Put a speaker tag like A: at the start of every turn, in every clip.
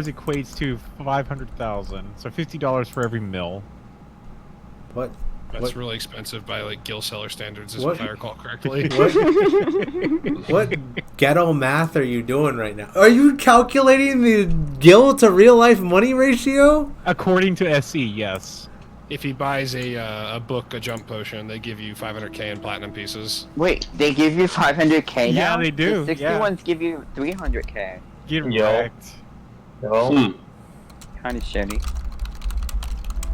A: equates to 500,000. So $50 for every mil.
B: What?
C: That's really expensive by like Gil Seller standards, if I recall correctly.
B: What ghetto math are you doing right now? Are you calculating the Gil to real life money ratio?
A: According to SE, yes.
C: If he buys a jump potion, they give you 500k in platinum pieces.
D: Wait, they give you 500k now?
A: Yeah, they do.
D: The 60 ones give you 300k.
A: Get wrecked.
D: Kind of shitty.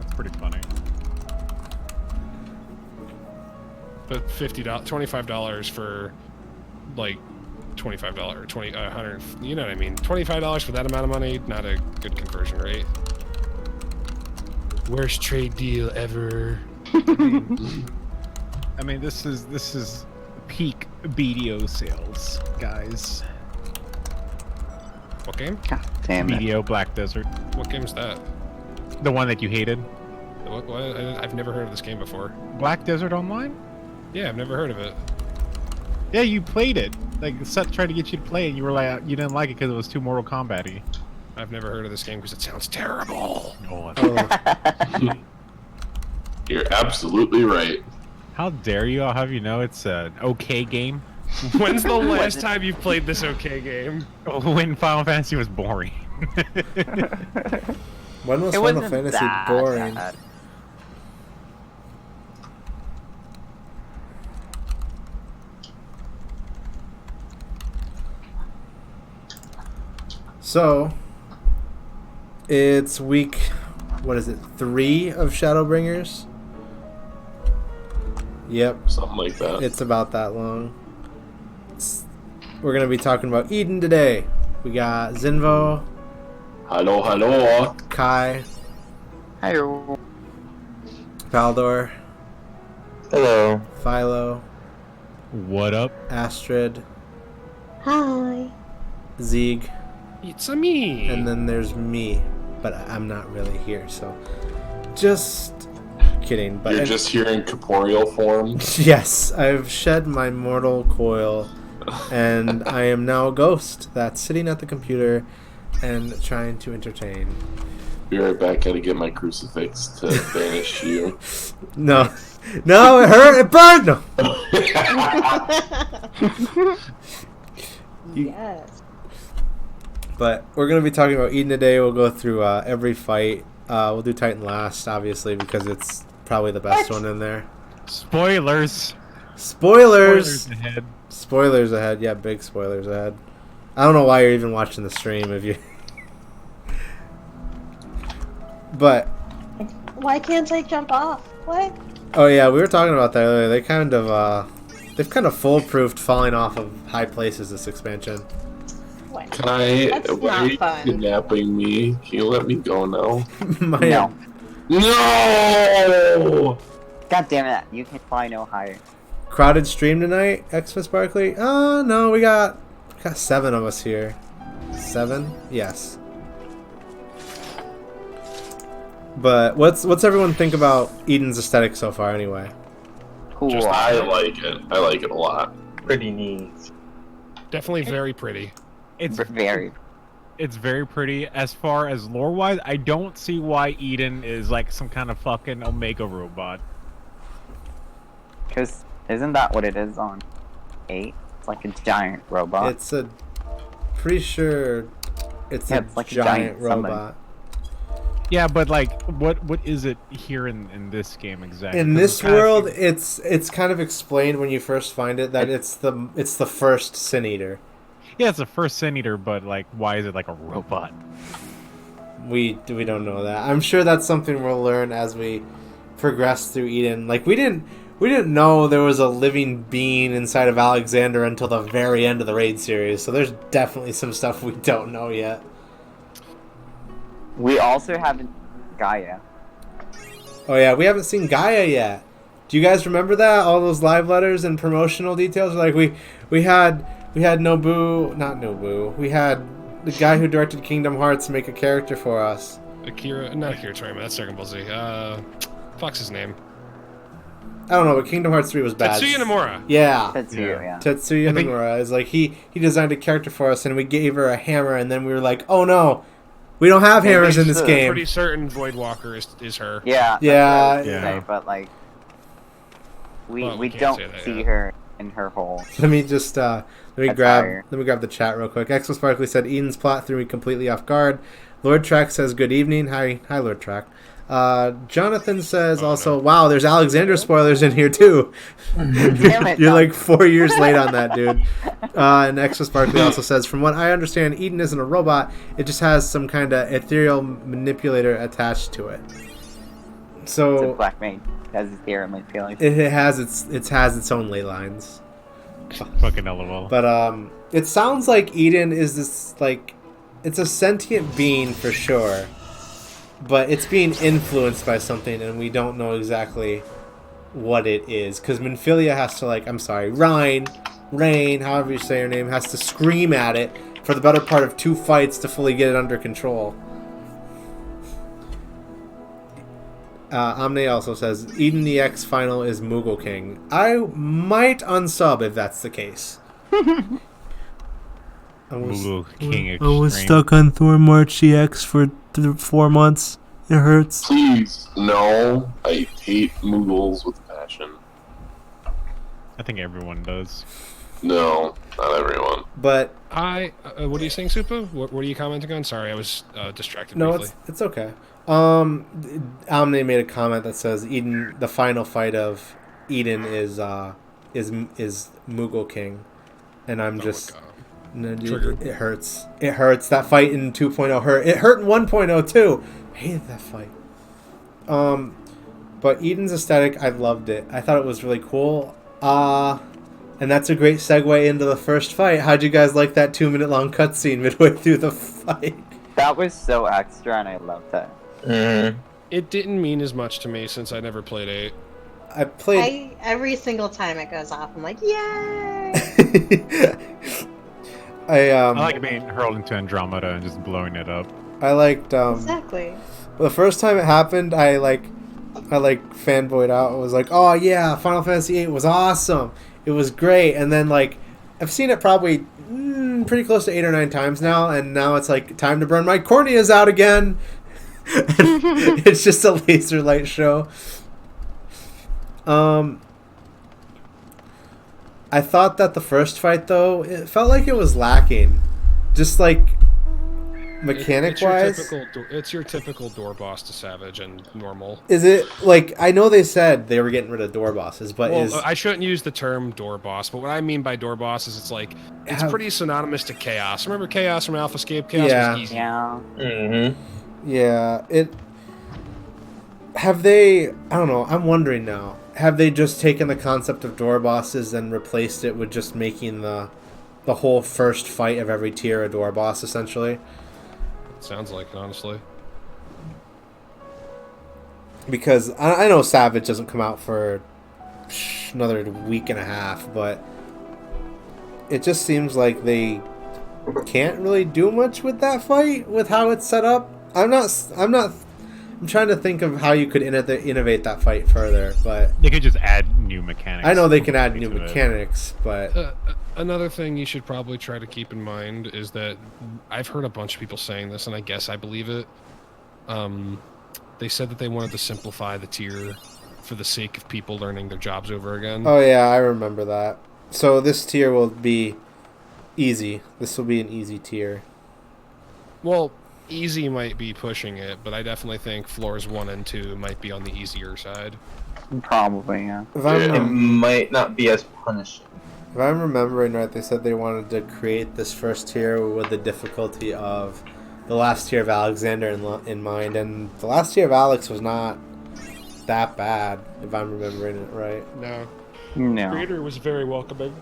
A: That's pretty funny.
C: But $25 for like $25, 100. You know what I mean? $25 for that amount of money, not a good conversion rate. Worst trade deal ever.
A: I mean, this is peak BDO sales, guys.
C: What game?
D: God damn it.
A: BDO Black Desert.
C: What game's that?
A: The one that you hated.
C: What? I've never heard of this game before.
A: Black Desert Online?
C: Yeah, I've never heard of it.
A: Yeah, you played it. Like, Seth tried to get you to play it, and you were like, you didn't like it because it was too Mortal Kombat-y.
C: I've never heard of this game because it sounds terrible.
A: Oh,
E: You're absolutely right.
A: how dare you? I'll have you know it's an okay game.
C: When's the last time you played this okay game?
A: When Final Fantasy was boring.
B: When was
D: It
B: Final
D: wasn't
B: Fantasy
D: that
B: boring?
D: bad.
B: So, it's week, what is it, 3 of Shadowbringers? Yep,
E: Something like that.
B: it's about that long. We're going to be talking about Eden today. We got Zinvo,
E: Hello, hello.
B: Kai,
D: Hello.
B: Valdor,
F: Hello.
B: Philo,
A: What up?
B: Astrid,
G: Hi.
B: Zeeg,
C: It's a me.
B: and then there's me, but I'm not really here, so just kidding. But
E: You're just here in corporeal form.
B: yes, I've shed my mortal coil, and I am now a ghost that's sitting at the computer and trying to entertain.
E: Be right back. Gotta get my crucifix to banish you.
B: No, no, it hurt, it burned. No.
G: Yes.
B: But we're gonna be talking about Eden today. We'll go through every fight. We'll do Titan last, obviously, because it's probably the best one in there.
A: Spoilers.
B: Spoilers.
A: ahead.
B: Spoilers ahead. Yeah, big spoilers ahead. I don't know why you're even watching the stream if you. But
G: Why can't I jump off? What?
B: oh yeah, we were talking about that earlier. They've kind of foolproofed falling off of high places this expansion.
G: What?
E: Can I?
G: That's
E: Why are
G: not
E: you
G: fun.
E: kidnapping me? Can you let me go now?
B: My
D: No.
E: No!
D: God damn it. You can fly no higher.
B: crowded stream tonight, Xmas Barkley. Oh no, we got 7 of us here. 7? Yes. But what's everyone think about Eden's aesthetic so far anyway?
D: Cool.
E: I like it. I like it a lot.
F: Pretty neat.
C: Definitely very pretty.
A: It's
D: Very.
A: it's very pretty. As far as lore wise, I don't see why Eden is like some kind of fucking Omega robot.
D: Because isn't that what it is on 8? It's like a giant robot.
B: It's a pretty sure it's
D: Yeah,
B: a
D: it's like a
B: giant
D: giant something.
B: robot.
A: Yeah, but like, what is it here in this game exactly?
B: In
A: 'Cause
B: this
A: it's kind of-
B: world, it's kind of explained when you first find it that it's the first Sin Eater.
A: yeah, it's the first Sin Eater, but like, why is it like a robot?
B: We don't know that. I'm sure that's something we'll learn as we progress through Eden. Like we didn't know there was a living being inside of Alexander until the very end of the raid series. So there's definitely some stuff we don't know yet.
D: We also haven't Gaia.
B: Oh yeah, we haven't seen Gaia yet. Do you guys remember that? All those live letters and promotional details. Like we had Nobu, not Nobu. We had the guy who directed Kingdom Hearts make a character for us.
C: Not Akira Toriyama, that's Dragon Ball Z. Fuck's his name?
B: I don't know, but Kingdom Hearts 3 was bad.
C: Tetsuya Nomura.
B: Yeah.
D: Tetsuya, yeah.
B: Tetsuya
A: I think-
B: Nomura is like he designed a character for us, and we gave her a hammer, and then we were like, oh no, We don't have
D: Maybe
B: hammers in this
D: so.
B: game.
C: Pretty certain Voidwalker is her.
D: Yeah. That's
B: Yeah,
D: what I was gonna
A: yeah.
D: Say, but like, we
C: Well, we
D: we
C: can't
D: don't
C: say that
D: see
C: yet.
D: her in her hole.
B: Let me just let me
D: Attire.
B: grab the chat real quick. Exo Sparkly said Eden's plot threw me completely off guard. Lord Track says good evening. Hi Lord Track. Jonathan says also, wow, there's Alexander spoilers in here too.
D: Damn it,
B: You're
D: Tom.
B: like 4 years late on that, dude. And Exo Sparkly also says, from what I understand, Eden isn't a robot. It just has some kind of ethereal manipulator attached to it.
D: It's a
B: So
D: black mage. Has his ear and like feelings.
B: it has its own ley lines.
A: Fucking LOL.
B: But it sounds like Eden is this like, it's a sentient being for sure, but it's being influenced by something, and we don't know exactly what it is. Because Minfilia has to Rain, however you say her name, has to scream at it for the better part of 2 fights to fully get it under control. Omni also says Eden the X final is Moogle King. I might unsub if that's the case.
A: Moogle King
H: I was
A: Extreme.
H: stuck on Thornmarch EX for 4 months. It hurts.
E: Please, no. I hate Moogles with passion.
A: I think everyone does.
E: No, not everyone.
B: But
C: What are you saying, Supa? What are you commenting on? Sorry, I was distracted
B: no,
C: briefly.
B: it's okay. Omni made a comment that says Eden, the final fight of Eden is Moogle King, and I'm
C: Oh my
B: just
C: God.
B: no, dude,
C: Triggered.
B: it hurts. It hurts. That fight in 2.0 hurt. It hurt in 1.0 too. I hated that fight. But Eden's aesthetic, I loved it. I thought it was really cool. And that's a great segue into the first fight. How'd you guys like that 2-minute long cutscene midway through the fight?
D: That was so extra, and I loved that.
F: Mm-hmm.
C: It didn't mean as much to me since I never played 8.
B: I played.
G: Every single time it goes off, I'm like, yay!
A: I like being hurled into Andromeda and just blowing it up.
B: I liked
G: Exactly.
B: the first time it happened. I fanboyed out. I was like, oh yeah, Final Fantasy VIII was awesome. It was great. And then like I've seen it probably pretty close to 8 or 9 times now, and now it's like time to burn my corneas out again. It's just a laser light show. I thought that the first fight though, it felt like it was lacking, just like mechanic wise.
C: It's your typical door boss to Savage and normal.
B: Is it like, I know they said they were getting rid of door bosses, but
C: Well,
B: is
C: I shouldn't use the term door boss, but what I mean by door boss is it's
B: Have-
C: pretty synonymous to chaos. Remember chaos from AlphaScape? Chaos
B: Yeah.
C: was easy.
D: Yeah.
F: Mm-hmm.
B: yeah, have they, I don't know, I'm wondering now, have they just taken the concept of door bosses and replaced it with just making the whole first fight of every tier a door boss essentially?
C: Sounds like it, honestly.
B: Because I know Savage doesn't come out for another week and a half, but it just seems like they can't really do much with that fight with how it's set up. I'm trying to think of how you could innovate that fight further, but
A: They could just add new mechanics.
B: I know they can add new
A: to it.
B: mechanics, but
C: Another thing you should probably try to keep in mind is that I've heard a bunch of people saying this, and I guess I believe it. They said that they wanted to simplify the tier for the sake of people learning their jobs over again.
B: oh yeah, I remember that. So this tier will be easy. This will be an easy tier.
C: Well, easy might be pushing it, but I definitely think floors 1 and 2 might be on the easier side.
D: Probably, yeah.
B: If I'm,
F: It might not be as punishing.
B: If I'm remembering right, they said they wanted to create this first tier with the difficulty of the last tier of Alexander in mind, and the last tier of Alex was not that bad, if I'm remembering it right.
C: No.
D: No.
C: Creator was very welcoming.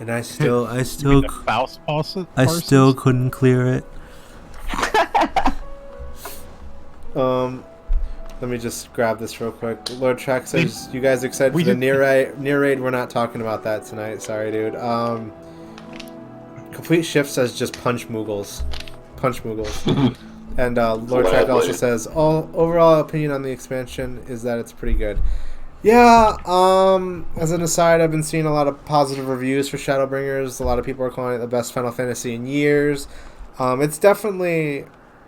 B: And I still,
H: I still,
A: Faust bosses?
H: I still couldn't clear it.
B: let me just grab this real quick. Lord Track says, you guys excited for the near raid? We're not talking about that tonight. Sorry, dude. Complete Shift says just punch Moogles. Punch Moogles. And Lord Track also says, overall opinion on the expansion is that it's pretty good. Yeah, as an aside, I've been seeing a lot of positive reviews for Shadowbringers. A lot of people are calling it the best Final Fantasy in years. It's definitely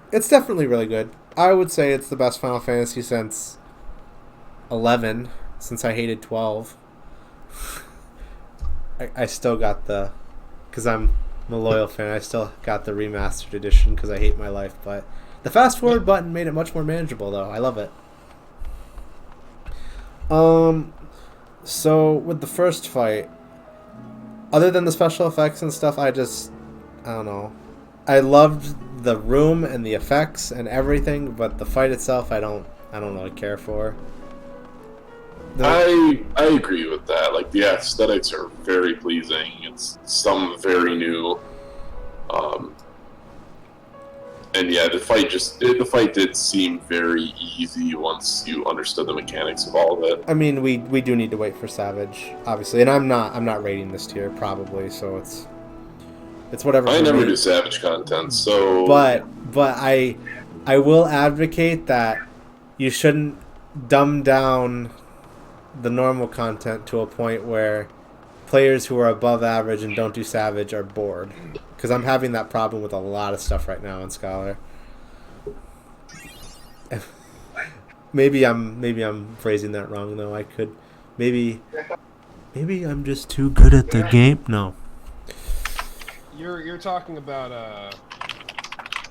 B: really good. I would say it's the best Final Fantasy since 11, since I hated 12. I still got because I'm a loyal fan, I still got the remastered edition because I hate my life, but the fast forward button made it much more manageable though. I love it. So with the first fight, other than the special effects and stuff, I don't know. I loved the room and the effects and everything, but the fight itself, I don't really care for.
E: I agree with that. Like, the aesthetics are very pleasing. It's some very new. And yeah, the fight did seem very easy once you understood the mechanics of all of it.
B: I mean, we do need to wait for Savage, obviously, and I'm not rating this tier probably, so it's whatever.
E: I never do Savage content, so.
B: But I will advocate that you shouldn't dumb down the normal content to a point where players who are above average and don't do Savage are bored. Because I'm having that problem with a lot of stuff right now in Scholar. maybe I'm phrasing that wrong though. I could maybe I'm just
H: Too good at the game? No.
C: You're talking about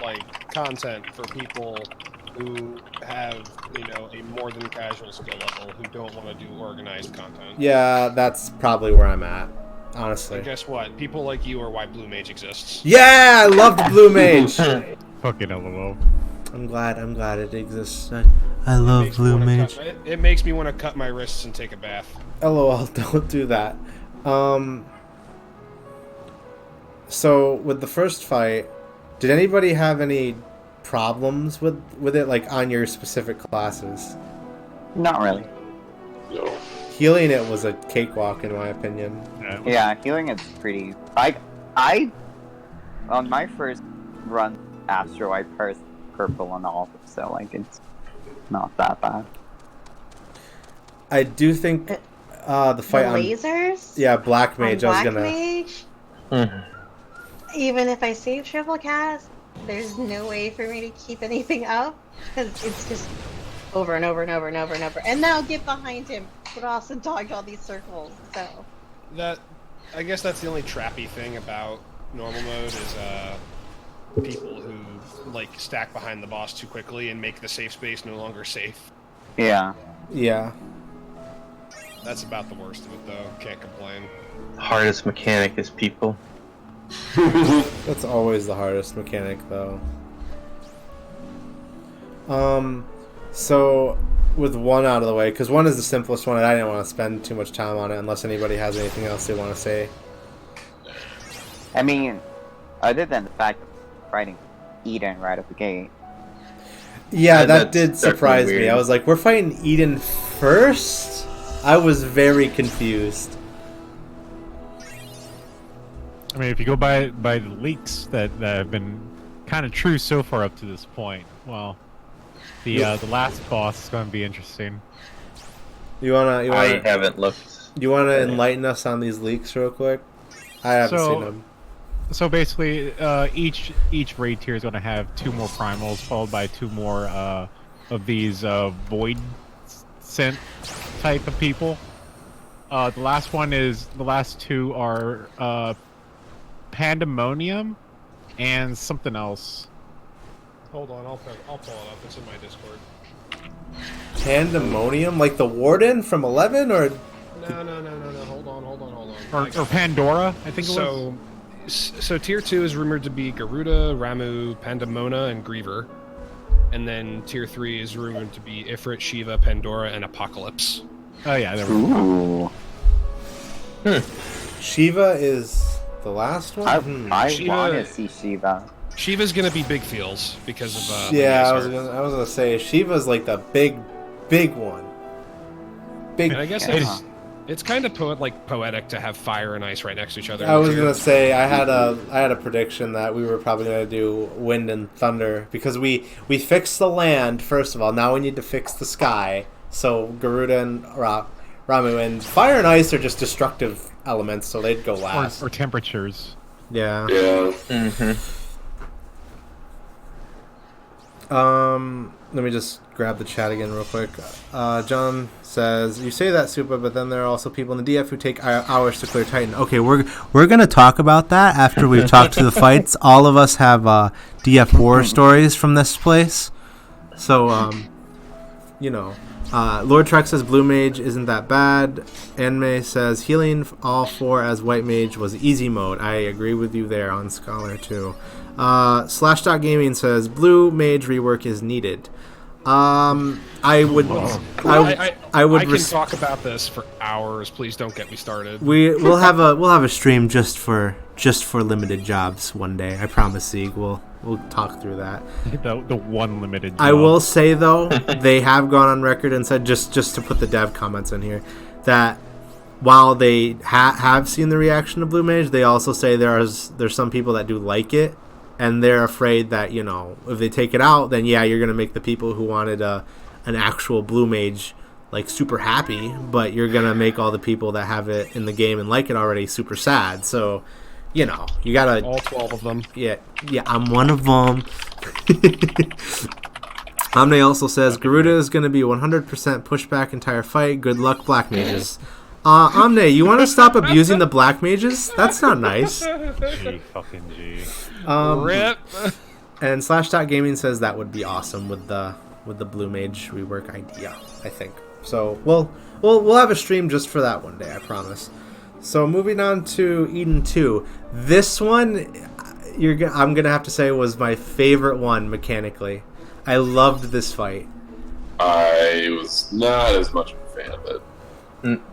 C: like content for people who have, a more than casual skill level who don't want to do organized content.
B: Yeah, that's probably where I'm at, honestly.
C: And guess what? People like you are why Blue Mage exists.
B: Yeah, I love the Blue Mage.
A: Fucking LOL.
B: I'm glad it exists.
H: I love Blue Mage.
C: It makes me want to cut my wrists and take a bath.
B: LOL, don't do that. So with the first fight, did anybody have any problems with it, like on your specific classes?
D: Not really.
E: No.
B: Healing it was a cakewalk in my opinion.
D: Yeah, healing is pretty. I on my first run Astro, I pressed purple and all, so like it's not that bad.
B: I do think the fight on
G: lasers.
B: Black Mage.
G: On
B: I was
G: Black
B: gonna.
G: Mage, even if I save triple cast, there's no way for me to keep anything up because it's just over and over and over and over and over. And now get behind him, but also dodge all these circles. So
C: I guess that's the only trappy thing about normal mode is people who like stack behind the boss too quickly and make the safe space no longer safe.
D: Yeah.
B: Yeah.
C: That's about the worst of it though. Can't complain.
F: Hardest mechanic is people.
B: That's always the hardest mechanic, though. So with one out of the way, because one is the simplest one, and I didn't want to spend too much time on it unless anybody has anything else they want to say.
D: I mean, other than the fact of fighting Eden right at the gate.
B: Yeah, that
F: that's
B: did surprise
F: definitely
B: me. I
F: weird.
B: was like, we're fighting Eden first? I was very confused.
A: I mean, if you go by the leaks that have been kind of true so far up to this point, well, the last boss is going to be interesting.
F: I haven't looked.
B: You wanna enlighten us on these leaks real quick? I haven't seen them.
A: So basically, each raid tier is going to have 2 more primals, followed by 2 more of these void scent type of people. The last 2 are Pandemonium and something else.
C: Hold on, I'll pull it up. It's in my Discord.
B: Pandemonium, like the Warden from 11, or
C: No. Hold on.
A: Or Pandora, I think it was.
C: So tier 2 is rumored to be Garuda, Ramu, Pandemona, and Griever. And then tier 3 is rumored to be Ifrit, Shiva, Pandora, and Apocalypse.
A: Oh yeah, there we go.
D: Ooh.
B: Shiva is the last one?
D: I
C: Shiva-
D: want to see Shiva.
C: Shiva's gonna be big feels because of
B: Yeah, I
C: laser.
B: was gonna say Shiva's like the big one. Big.
C: And I guess
D: Yeah.
C: it's kind of poetic to have fire and ice right next to each other.
B: I was gonna say I had a prediction that we were probably gonna do wind and thunder because we fixed the land first of all. Now we need to fix the sky. So Garuda and Ramu and fire and ice are just destructive elements, so they'd go last.
A: Or temperatures.
B: Yeah.
E: Yeah.
F: Mm-hmm.
B: Let me just grab the chat again real quick. John says, "You say that, Supa, but then there are also people in the DF who take hours to clear Titan." Okay, we're gonna talk about that after we've talked to the fights. All of us have DF war stories from this place, so Lord Trek says Blue Mage isn't that bad. Anme says healing all 4 as White Mage was easy mode. I agree with you there on Scholar too. Slashdot Gaming says Blue Mage rework is needed. I would
C: can talk about this for hours. Please don't get me started.
B: We'll have a stream just for limited jobs one day. I promise, Sieg. We'll talk through that.
A: The one limited job.
B: I will say though, they have gone on record and said just to put the dev comments in here that while they have seen the reaction to Blue Mage, they also say there's some people that do like it. And they're afraid that, if they take it out, then yeah, you're going to make the people who wanted an actual Blue Mage, like, super happy. But you're going to make all the people that have it in the game and like it already super sad. So, you got to...
C: All 12 of them.
B: Yeah, I'm one of them. Omni also says, Garuda is going to be 100% pushback entire fight. Good luck, Black Mages. Omni, you want to stop abusing the Black Mages? That's not nice.
A: G fucking G.
C: Rip.
B: And Slashdot Gaming says that would be awesome with the Blue Mage rework idea. I think so. We'll have a stream just for that one day. I promise. So moving on to Eden 2. This one, I'm gonna have to say was my favorite one mechanically. I loved this fight.
E: I was not as much of a fan of it.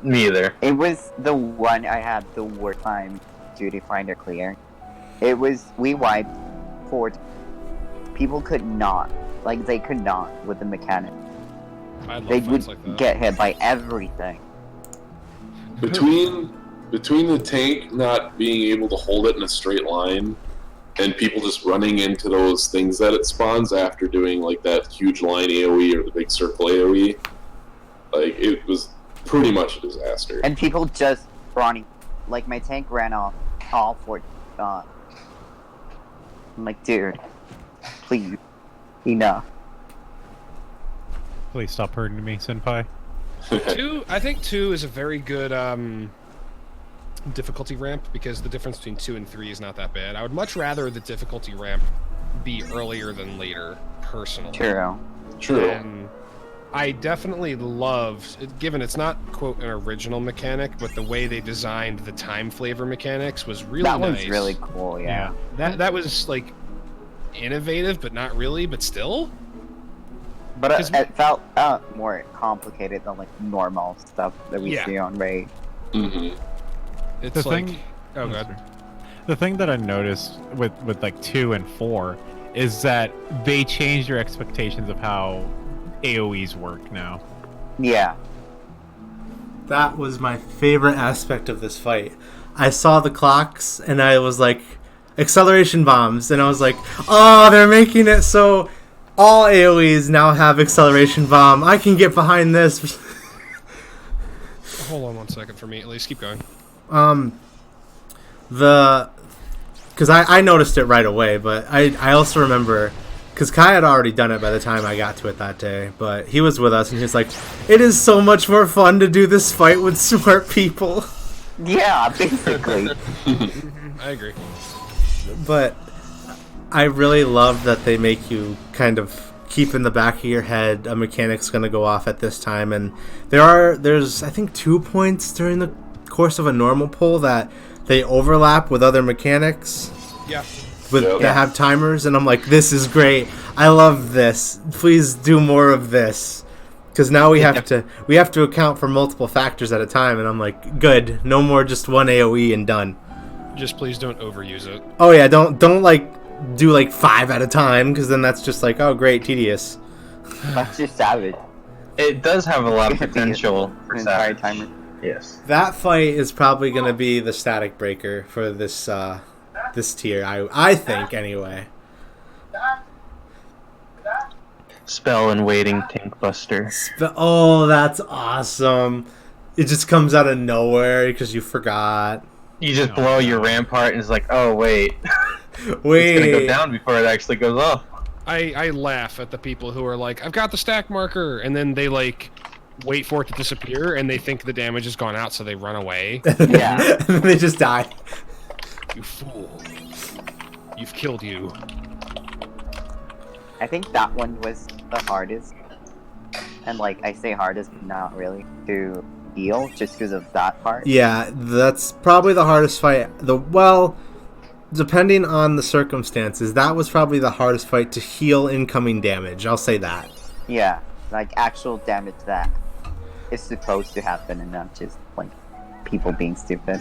F: Me either.
D: It was the one I had the worst time to find it clear. We wiped 4. People could not, they could not with the mechanic. They would get hit by everything.
E: Between the tank not being able to hold it in a straight line, and people just running into those things that it spawns after doing that huge line AoE or the big circle AoE, it was pretty much a disaster.
D: And people just running, my tank ran off all 4. I'm like, dude, please, enough.
A: Please stop hurting me, Senpai.
C: 2, I think 2 is a very good difficulty ramp because the difference between 2 and 3 is not that bad. I would much rather the difficulty ramp be earlier than later, personally.
E: True.
C: And I definitely loved, given it's not, quote, an original mechanic, but the way they designed the time flavor mechanics was really nice.
D: That one's really cool, yeah.
C: That was, innovative, but not really, but still.
D: But it felt more complicated than, normal stuff that we see on Raid.
E: Mm-hmm.
C: It's
A: the thing, oh god. The thing that I noticed with 2 and 4 is that they changed your expectations of how AoEs work now.
D: Yeah.
B: That was my favorite aspect of this fight. I saw the clocks and I was like, acceleration bombs, and I was like, oh, they're making it so all AoEs now have acceleration bomb. I can get behind this.
C: Hold on 1 second for me, at least keep going.
B: Because I noticed it right away, but I also remember, because Kai had already done it by the time I got to it that day, but he was with us and he was like, it is so much more fun to do this fight with smart people.
D: Yeah, basically.
C: I agree.
B: But I really love that they make you kind of keep in the back of your head a mechanic's going to go off at this time, and there's I think 2 points during the course of a normal pull that they overlap with other mechanics.
C: Yeah.
B: That have timers, and I'm like, this is great. I love this. Please do more of this. Because now we have to account for multiple factors at a time, and I'm like, good. No more just one AoE and done.
C: Just please don't overuse it.
B: Oh yeah, don't do 5 at a time, because then that's just oh great, tedious.
D: That's just savage.
F: It does have a lot of potential for
D: entire
F: savage.
D: timer.
F: Yes.
B: That fight is probably going to be the static breaker for this this tier. I think anyway.
F: Spell and waiting tank buster.
B: Oh, that's awesome! It just comes out of nowhere because you forgot.
F: You just blow your rampart and it's like, oh wait,
B: wait,
F: it's gonna go down before it actually goes off.
C: I laugh at the people who are like, I've got the stack marker, and then they like wait for it to disappear, and they think the damage has gone out, so they run away.
D: Yeah.
B: and then they just die.
C: You fool! You've killed you.
D: I think that one was the hardest. And like, I say hardest, but not really, to heal, just because of that part.
B: Yeah, that's probably the hardest fight. Well, depending on the circumstances, that was probably the hardest fight to heal incoming damage. I'll say that.
D: Yeah, like actual damage that is supposed to happen and not just like people being stupid.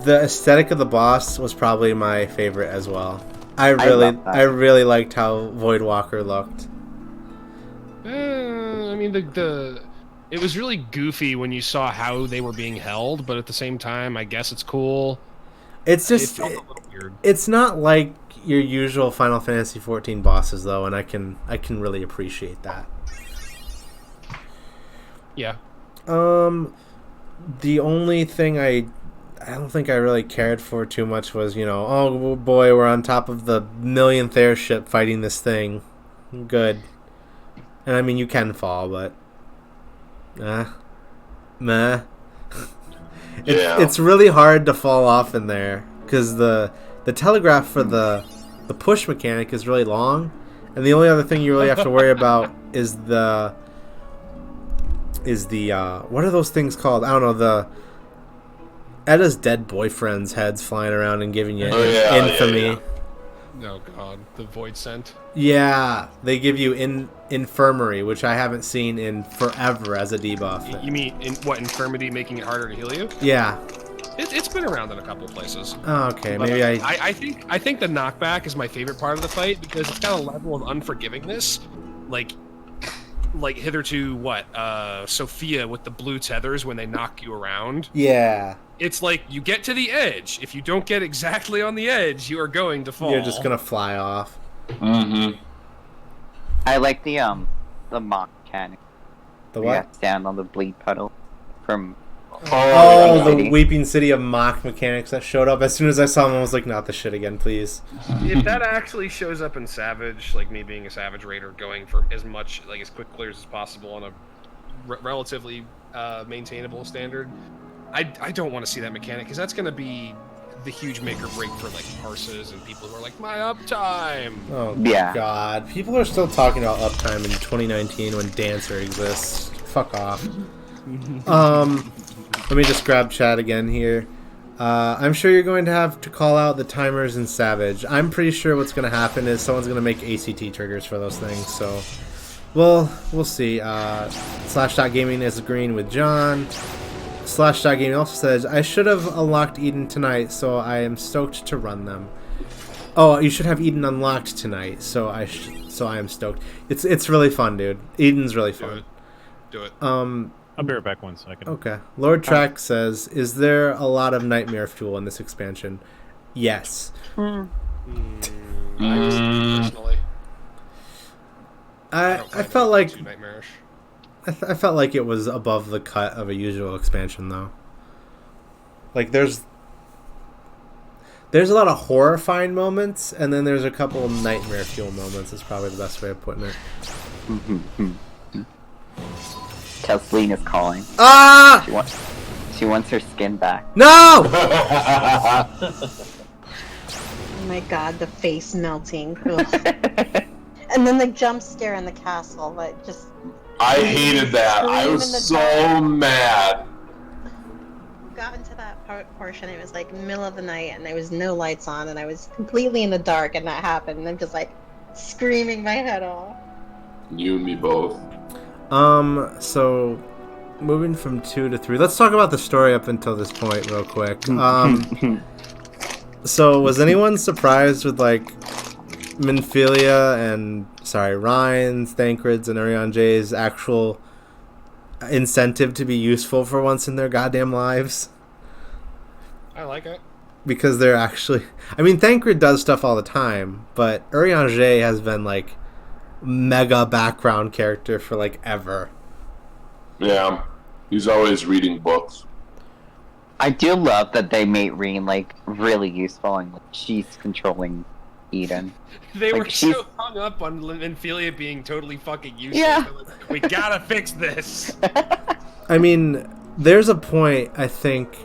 B: The aesthetic of the boss was probably my favorite as well. I
D: love that.
B: really liked how Voidwalker looked.
C: I mean, it was really goofy when you saw how they were being held, but at the same time, I guess it's cool.
B: It's just
C: It felt a little weird.
B: it's not like your usual Final Fantasy XIV bosses though, and I can really appreciate that.
C: Yeah.
B: The only thing I don't think I really cared for too much was, oh boy, we're on top of the millionth airship fighting this thing. Good. And I mean, you can fall, but meh. It's really hard to fall off in there because the telegraph for the push mechanic is really long, and the only other thing you really have to worry about is the what are those things called? I don't know, the Edda's dead boyfriend's heads flying around and giving you infamy.
E: Yeah.
C: Oh god, the void scent.
B: Yeah, they give you infirmary, which I haven't seen in forever as a debuff.
C: You mean infirmity making it harder to heal you?
B: Yeah.
C: It's been around in a couple of places.
B: Oh, okay,
C: But
B: maybe
C: I think the knockback is my favorite part of the fight because it's got a level of unforgivingness, like hitherto Sophia with the blue tethers when they knock you around.
B: Yeah.
C: It's like you get to the edge. If you don't get exactly on the edge, you are going to fall.
B: You're just gonna fly off.
E: Mm-hmm.
D: I like the mock mechanic.
B: The
D: You
B: what?
D: have to stand on the bleed puddle from.
B: Oh, the
D: City.
B: Weeping City of Mock mechanics that showed up. As soon as I saw them, I was like, not the shit again, please.
C: If that actually shows up in Savage, like me being a Savage Raider, going for as much, like as quick clears as possible on a relatively maintainable standard, I don't want to see that mechanic because that's going to be the huge make or break for like parses and people who are like, my uptime.
B: Oh,
D: Yeah.
B: God. People are still talking about uptime in 2019 when Dancer exists. Fuck off. Let me just grab chat again here. I'm sure you're going to have to call out the timers in Savage. I'm pretty sure what's going to happen is someone's going to make ACT triggers for those things, so... Well, we'll see. Slash.gaming is agreeing with John. Slash.gaming also says, I should have unlocked Eden tonight, so I am stoked to run them. Oh, you should have Eden unlocked tonight, so I am stoked. It's really fun, dude. Eden's really fun.
C: Do it.
A: I'll be right back 1 second.
B: Okay. Lord Track says, is there a lot of nightmare fuel in this expansion? Yes.
C: I personally,
B: I
C: don't find
B: felt
C: it
B: like
C: too nightmarish.
B: I felt like it was above the cut of a usual expansion, though. Like there's a lot of horrifying moments, and then there's a couple of nightmare fuel moments. Is probably the best way of putting it.
D: Kathleen is calling.
B: Ah!
D: She wants her skin back.
B: No!
G: Oh my god, the face melting. Ugh. And then the jump scare in the castle that just...
E: I hated that. I was so mad.
G: Got into that portion, it was like middle of the night and there was no lights on and I was completely in the dark and that happened and I'm just like screaming my head off.
E: You and me both.
B: So moving from 2 to 3, let's talk about the story up until this point real quick. So was anyone surprised with like Ryan's, Thancred's, and Urian J's actual incentive to be useful for once in their goddamn lives?
C: I like it.
B: Because they're actually... I mean, Thancred does stuff all the time, but Urian J has been like mega background character for like ever.
E: Yeah, he's always reading books.
D: I do love that they made Reen like really useful and like, she's controlling Eden.
C: They
D: Like,
C: were
D: she's-
C: so hung up on Minfilia being totally fucking useless.
D: Yeah.
C: They're like, we gotta fix this.
B: I mean, there's a point, I think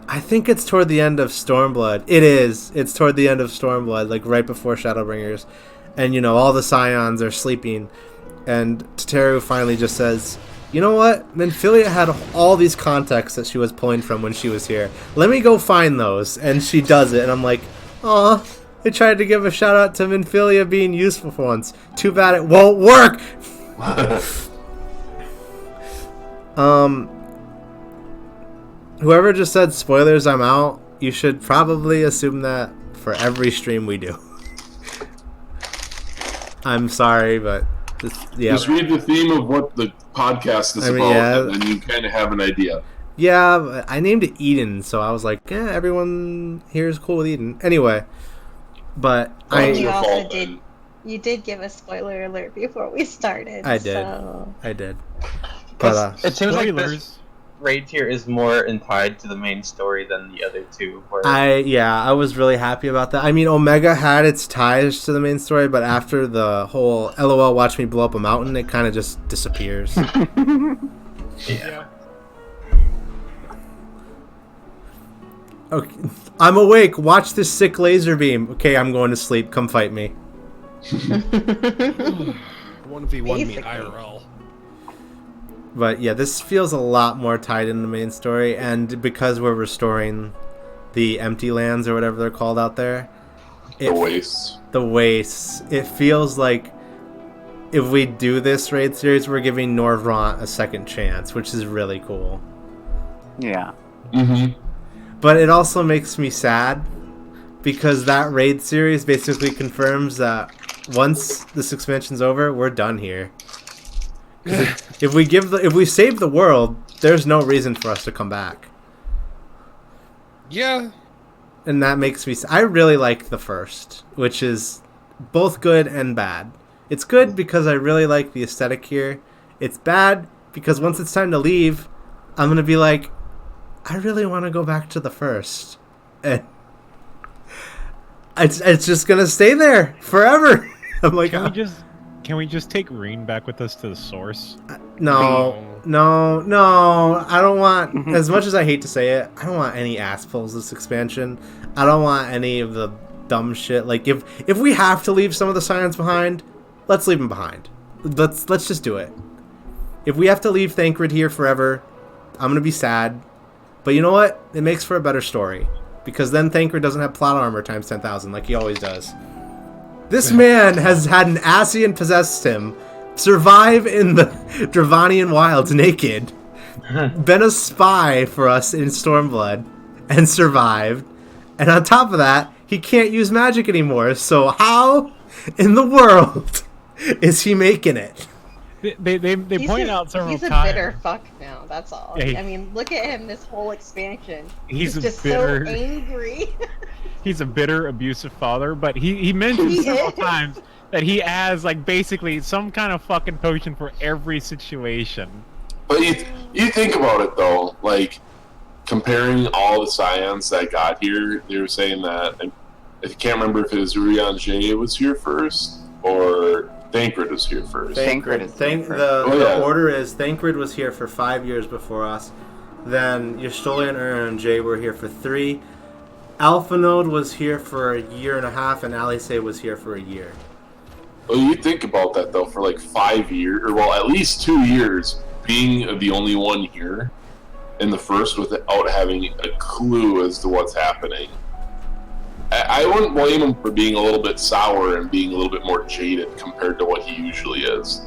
B: it's toward the end of Stormblood. It is. It's toward the end of Stormblood, like right before Shadowbringers. And, you know, all the Scions are sleeping. And Teteru finally just says, you know what? Minfilia had all these contexts that she was pulling from when she was here. Let me go find those. And she does it. And I'm like, aw, I tried to give a shout out to Minfilia being useful for once. Too bad it won't work. Whoever just said spoilers, I'm out. You should probably assume that for every stream we do. I'm sorry, but
E: Just read the theme of what the podcast is about, and then you kind of have an idea.
B: Yeah, I named it Eden, so I was like, yeah, everyone here is cool with Eden. Anyway, but
G: You also did. You did give a spoiler alert before we started.
B: I did.
G: So.
B: I did. But
F: it seems like this raid tier is more tied to the main story than the other two.
B: I was really happy about that. I mean, Omega had its ties to the main story, but after the whole LOL watch me blow up a mountain, it kind of just disappears.
C: Yeah.
B: Okay, I'm awake. Watch this sick laser beam. Okay, I'm going to sleep. Come fight me.
C: 1v1 me IRL.
B: But yeah, this feels a lot more tied in the main story, and because we're restoring the empty lands or whatever they're called out there,
E: The wastes.
B: It feels like if we do this raid series, we're giving Norvrant a second chance, which is really cool.
D: Yeah.
E: Mm-hmm.
B: But it also makes me sad because that raid series basically confirms that once this expansion's over, we're done here. If we save the world, there's no reason for us to come back.
C: Yeah.
B: And that makes me... I really like the first, which is both good and bad. It's good because I really like the aesthetic here. It's bad because once it's time to leave, I'm going to be like, I really want to go back to the first. And it's just going to stay there forever. I'm like,
A: Can we just take Reen back with us to the source?
B: No, I don't want, as much as I hate to say it, I don't want any ass pulls this expansion. I don't want any of the dumb shit. Like, if we have to leave some of the science behind, let's leave them behind. Let's just do it. If we have to leave Thancred here forever, I'm going to be sad. But you know what? It makes for a better story. Because then Thancred doesn't have plot armor times 10,000 like he always does. This man has had an Ascian possess him, survive in the Dravanian wilds naked, been a spy for us in Stormblood, and survived. And on top of that, he can't use magic anymore. So how in the world is he making it?
A: They point out several times.
G: He's a bitter fuck now, that's all.
A: Yeah,
G: I mean, look at him this whole expansion.
A: He's
G: just
A: bitter.
G: so angry.
A: He's a bitter, abusive father, but he mentions several times that he has, like, basically some kind of fucking potion for every situation.
E: But you think about it, though, like, comparing all the scions that got here, they were saying that, I can't remember if it was Urian J was here first, or Thancred was here first.
B: The order is Thancred was here for 5 years before us, then Ystolian, Urian, and J were here for 3, Alpha Node was here for a year and a half, and Alice was here for a year.
E: Well, you think about that, though, for like 5 years, or well, at least 2 years, being the only one here in the first without having a clue as to what's happening. I wouldn't blame him for being a little bit sour and being a little bit more jaded compared to what he usually is.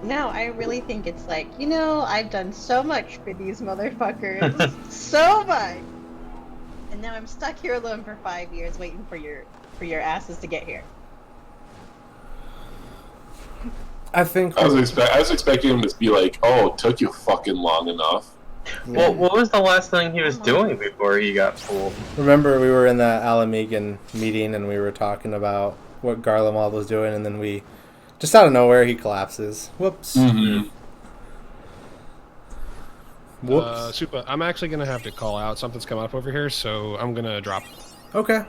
G: No, I really think it's like, I've done so much for these motherfuckers. So much! And now I'm stuck here alone for 5 years waiting for your asses to get here.
B: I think
E: I was expecting him to be like, "Oh, it took you fucking long enough."
F: Well, what was the last thing he was doing before he got pulled?
B: Remember, we were in that Alamegan meeting and we were talking about what Garlemald was doing, and then we just out of nowhere he collapses. Whoops.
E: Mm-hmm.
B: Whoops.
C: Supa, I'm actually gonna have to call out. Something's coming up over here, so I'm gonna drop.
B: Okay.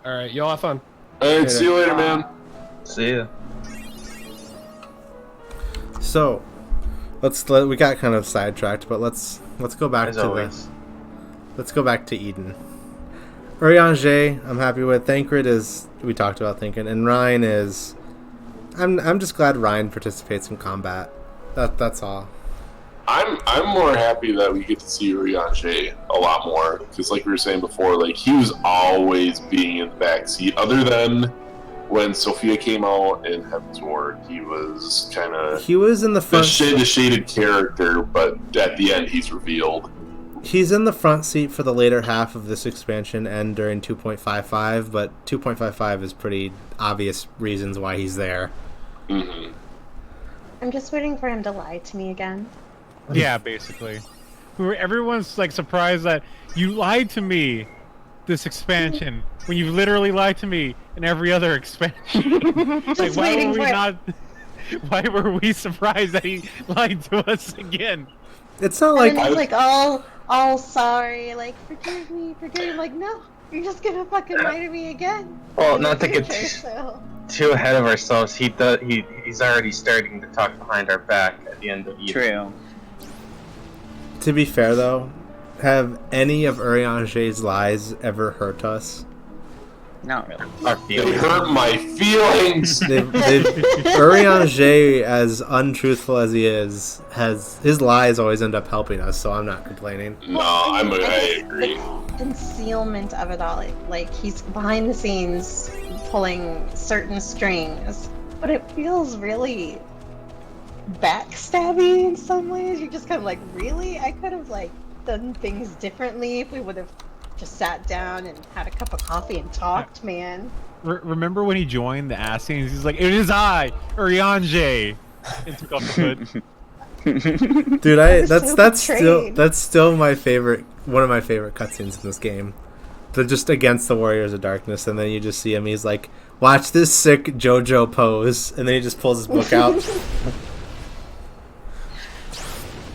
C: All right, y'all have fun.
E: Alright, see you later, man.
F: See ya.
B: So, we got kind of sidetracked, but let's go back
F: As
B: to
F: always.
B: let's go back to Eden. Urianger, I'm happy with. Thancred is, we talked about Thancred, and Ryan is, I'm just glad Ryan participates in combat. That's all.
E: I'm more happy that we get to see Urianger a lot more, because like we were saying before, like he was always being in the backseat. Other than when Sophia came out in Heaven's Ward, he was kind of
B: He was in the
E: the
B: front.
E: shaded character, but at the end he's revealed.
B: He's in the front seat for the later half of this expansion and during 2.55, but 2.55 is pretty obvious reasons why he's there.
E: Mm-hmm.
G: I'm just waiting for him to lie to me again.
A: Yeah, basically. Everyone's like surprised that you lied to me this expansion when you literally lied to me in every other expansion.
G: Just waiting for it.
A: Why were we surprised that he lied to us again?
B: It's not
G: And
B: like
G: then he's like, all sorry, like, forgive me. Like, no, you're just gonna fucking lie to me again.
F: Well,
G: In the
F: not to get
G: future, so.
F: too ahead of ourselves. He's already starting to talk behind our back at the end of each.
D: True.
B: To be fair, though, have any of Urianger's lies ever hurt us?
D: Not really.
F: Our
E: They
F: feelings.
E: hurt my feelings.
B: Urianger, as untruthful as he is, his lies always end up helping us, so I'm not complaining.
E: No, I agree.
G: Concealment of it all. Like, he's behind the scenes pulling certain strings, but it feels really backstabby in some ways. You're just kind of like, really? I could have, like, done things differently if we would have just sat down and had a cup of coffee and talked, man.
A: Remember when he joined the Assassins? He's like, "It is I, Urianger," and took off the hood.
B: Dude,
G: I was so betrayed.
B: that's still my favorite, one of my favorite cutscenes in this game. They're just against the Warriors of Darkness, and then you just see him. He's like, "Watch this sick JoJo pose," and then he just pulls his book out.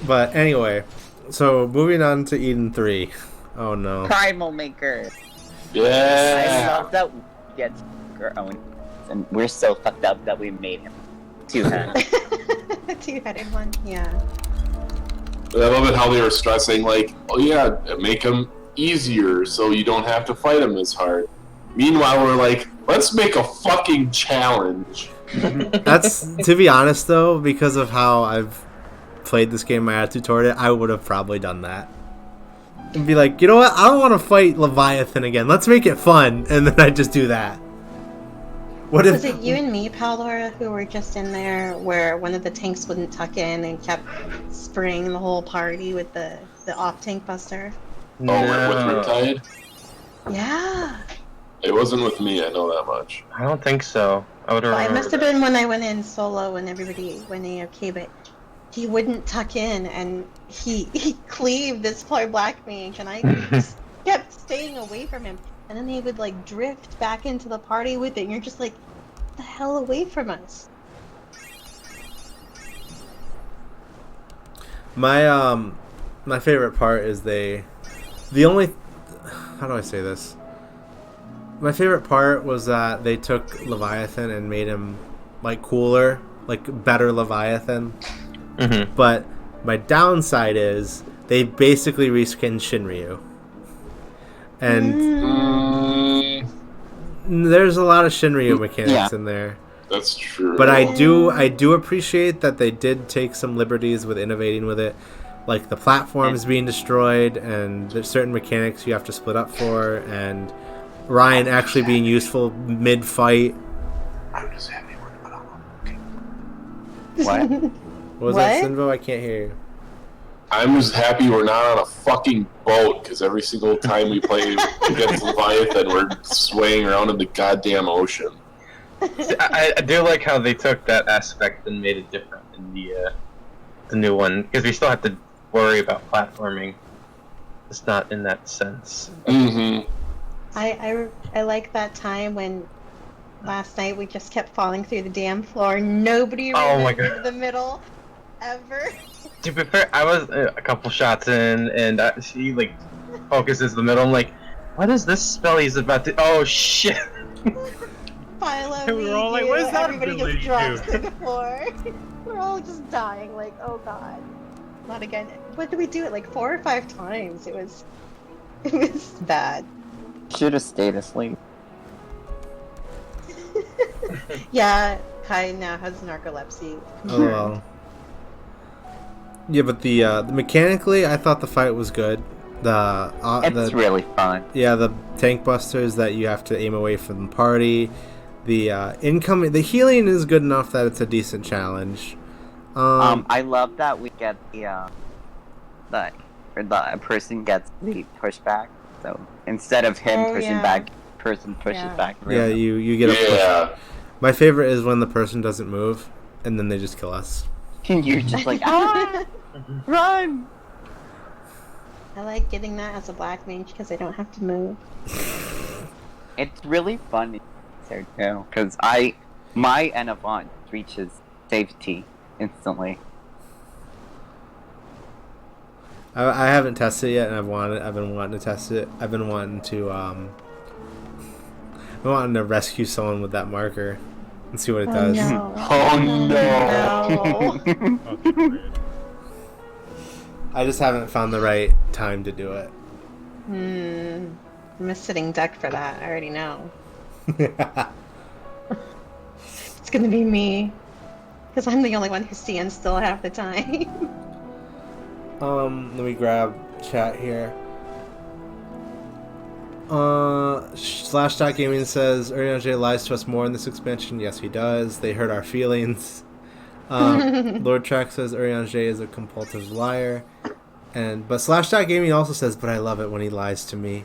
B: But anyway, so moving on to Eden 3. Oh no.
D: Primal Maker. I
E: Yeah.
D: love that we get our own, and we're so fucked up that we made him two-handed.
G: The two-headed one, yeah.
E: I love it how they were stressing, like, oh yeah, make him easier so you don't have to fight him as hard. Meanwhile, we're like, let's make a fucking challenge.
B: That's, to be honest though, because of how I've played this game, my attitude toward it, I would have probably done that. And be like, you know what? I don't want to fight Leviathan again. Let's make it fun, and then I just do that. What
G: Was
B: if?
G: it you and me, Paldora, who were just in there where one of the tanks wouldn't tuck in and kept spraying the whole party with the off-tank buster?
E: Oh, with Riptide?
G: Yeah.
E: It wasn't with me, I know that much.
F: I don't think so. I would
G: Well, it
F: remember.
G: must have been when I went in solo and everybody went AFK, but he wouldn't tuck in and he cleaved this poor black mage, and I just kept staying away from him. And then he would like drift back into the party with it, and you're just like, the hell away from us.
B: My favorite part is how do I say this? My favorite part was that they took Leviathan and made him like cooler, like better Leviathan.
F: Mm-hmm.
B: But my downside is they basically reskinned Shinryu. And there's a lot of Shinryu mechanics in there.
E: That's true.
B: But I do appreciate that they did take some liberties with innovating with it. Like the platform is being destroyed, and there's certain mechanics you have to split up for, and Ryan actually being useful mid-fight.
E: I'm just happy we're not
D: What?
B: What was that, Sinvo? I can't hear you.
E: I'm just happy we're not on a fucking boat, because every single time we play against Leviathan, we're swaying around in the goddamn ocean.
F: I do like how they took that aspect and made it different in the new one, because we still have to worry about platforming. It's not in that sense.
E: Mm-hmm.
G: I like that time when last night we just kept falling through the damn floor. Nobody
F: Oh my
G: ran into
F: God.
G: the middle ever.
F: To be fair, I was a couple shots in, and she like focuses the middle. I'm like, what is this spell he's about to? Oh shit!
G: pile of
A: We were all like,
G: Legion,
A: "What's that
G: everybody
A: ability
G: just drops
A: do?"
G: to the floor. We're all just dying, like, oh god. Not again. What did we do it like 4 or 5 times? It was bad.
D: Should have stayed asleep.
G: Yeah, Kai now has narcolepsy.
B: Oh well. Yeah, but the mechanically, I thought the fight was good.
D: It's really fun.
B: Yeah, the tank busters that you have to aim away from the party. The healing is good enough that it's a decent challenge.
D: I love that we get the person gets the pushback. So instead of him pushing back, person pushes back.
B: Yeah, you get a push.
E: Yeah.
B: My favorite is when the person doesn't move, and then they just kill us.
D: You're just like, run!
G: I like getting that as a black mage because I don't have to move.
D: It's really fun there too, because my Enavant reaches safety instantly.
B: I haven't tested it yet, and I've been wanting to test it. I've been wanting to rescue someone with that marker and see what it does.
G: No.
E: Oh no!
G: No.
B: I just haven't found the right time to do it.
G: I'm a sitting duck for that. I already know. It's gonna be me. Because I'm the only one who stands still half the time.
B: Let me grab chat here. Slash.gaming says Urian J lies to us more in this expansion. Yes, he does. They hurt our feelings. Lord Track says Urian J is a compulsive liar. But Slash.gaming also says, but I love it when he lies to me.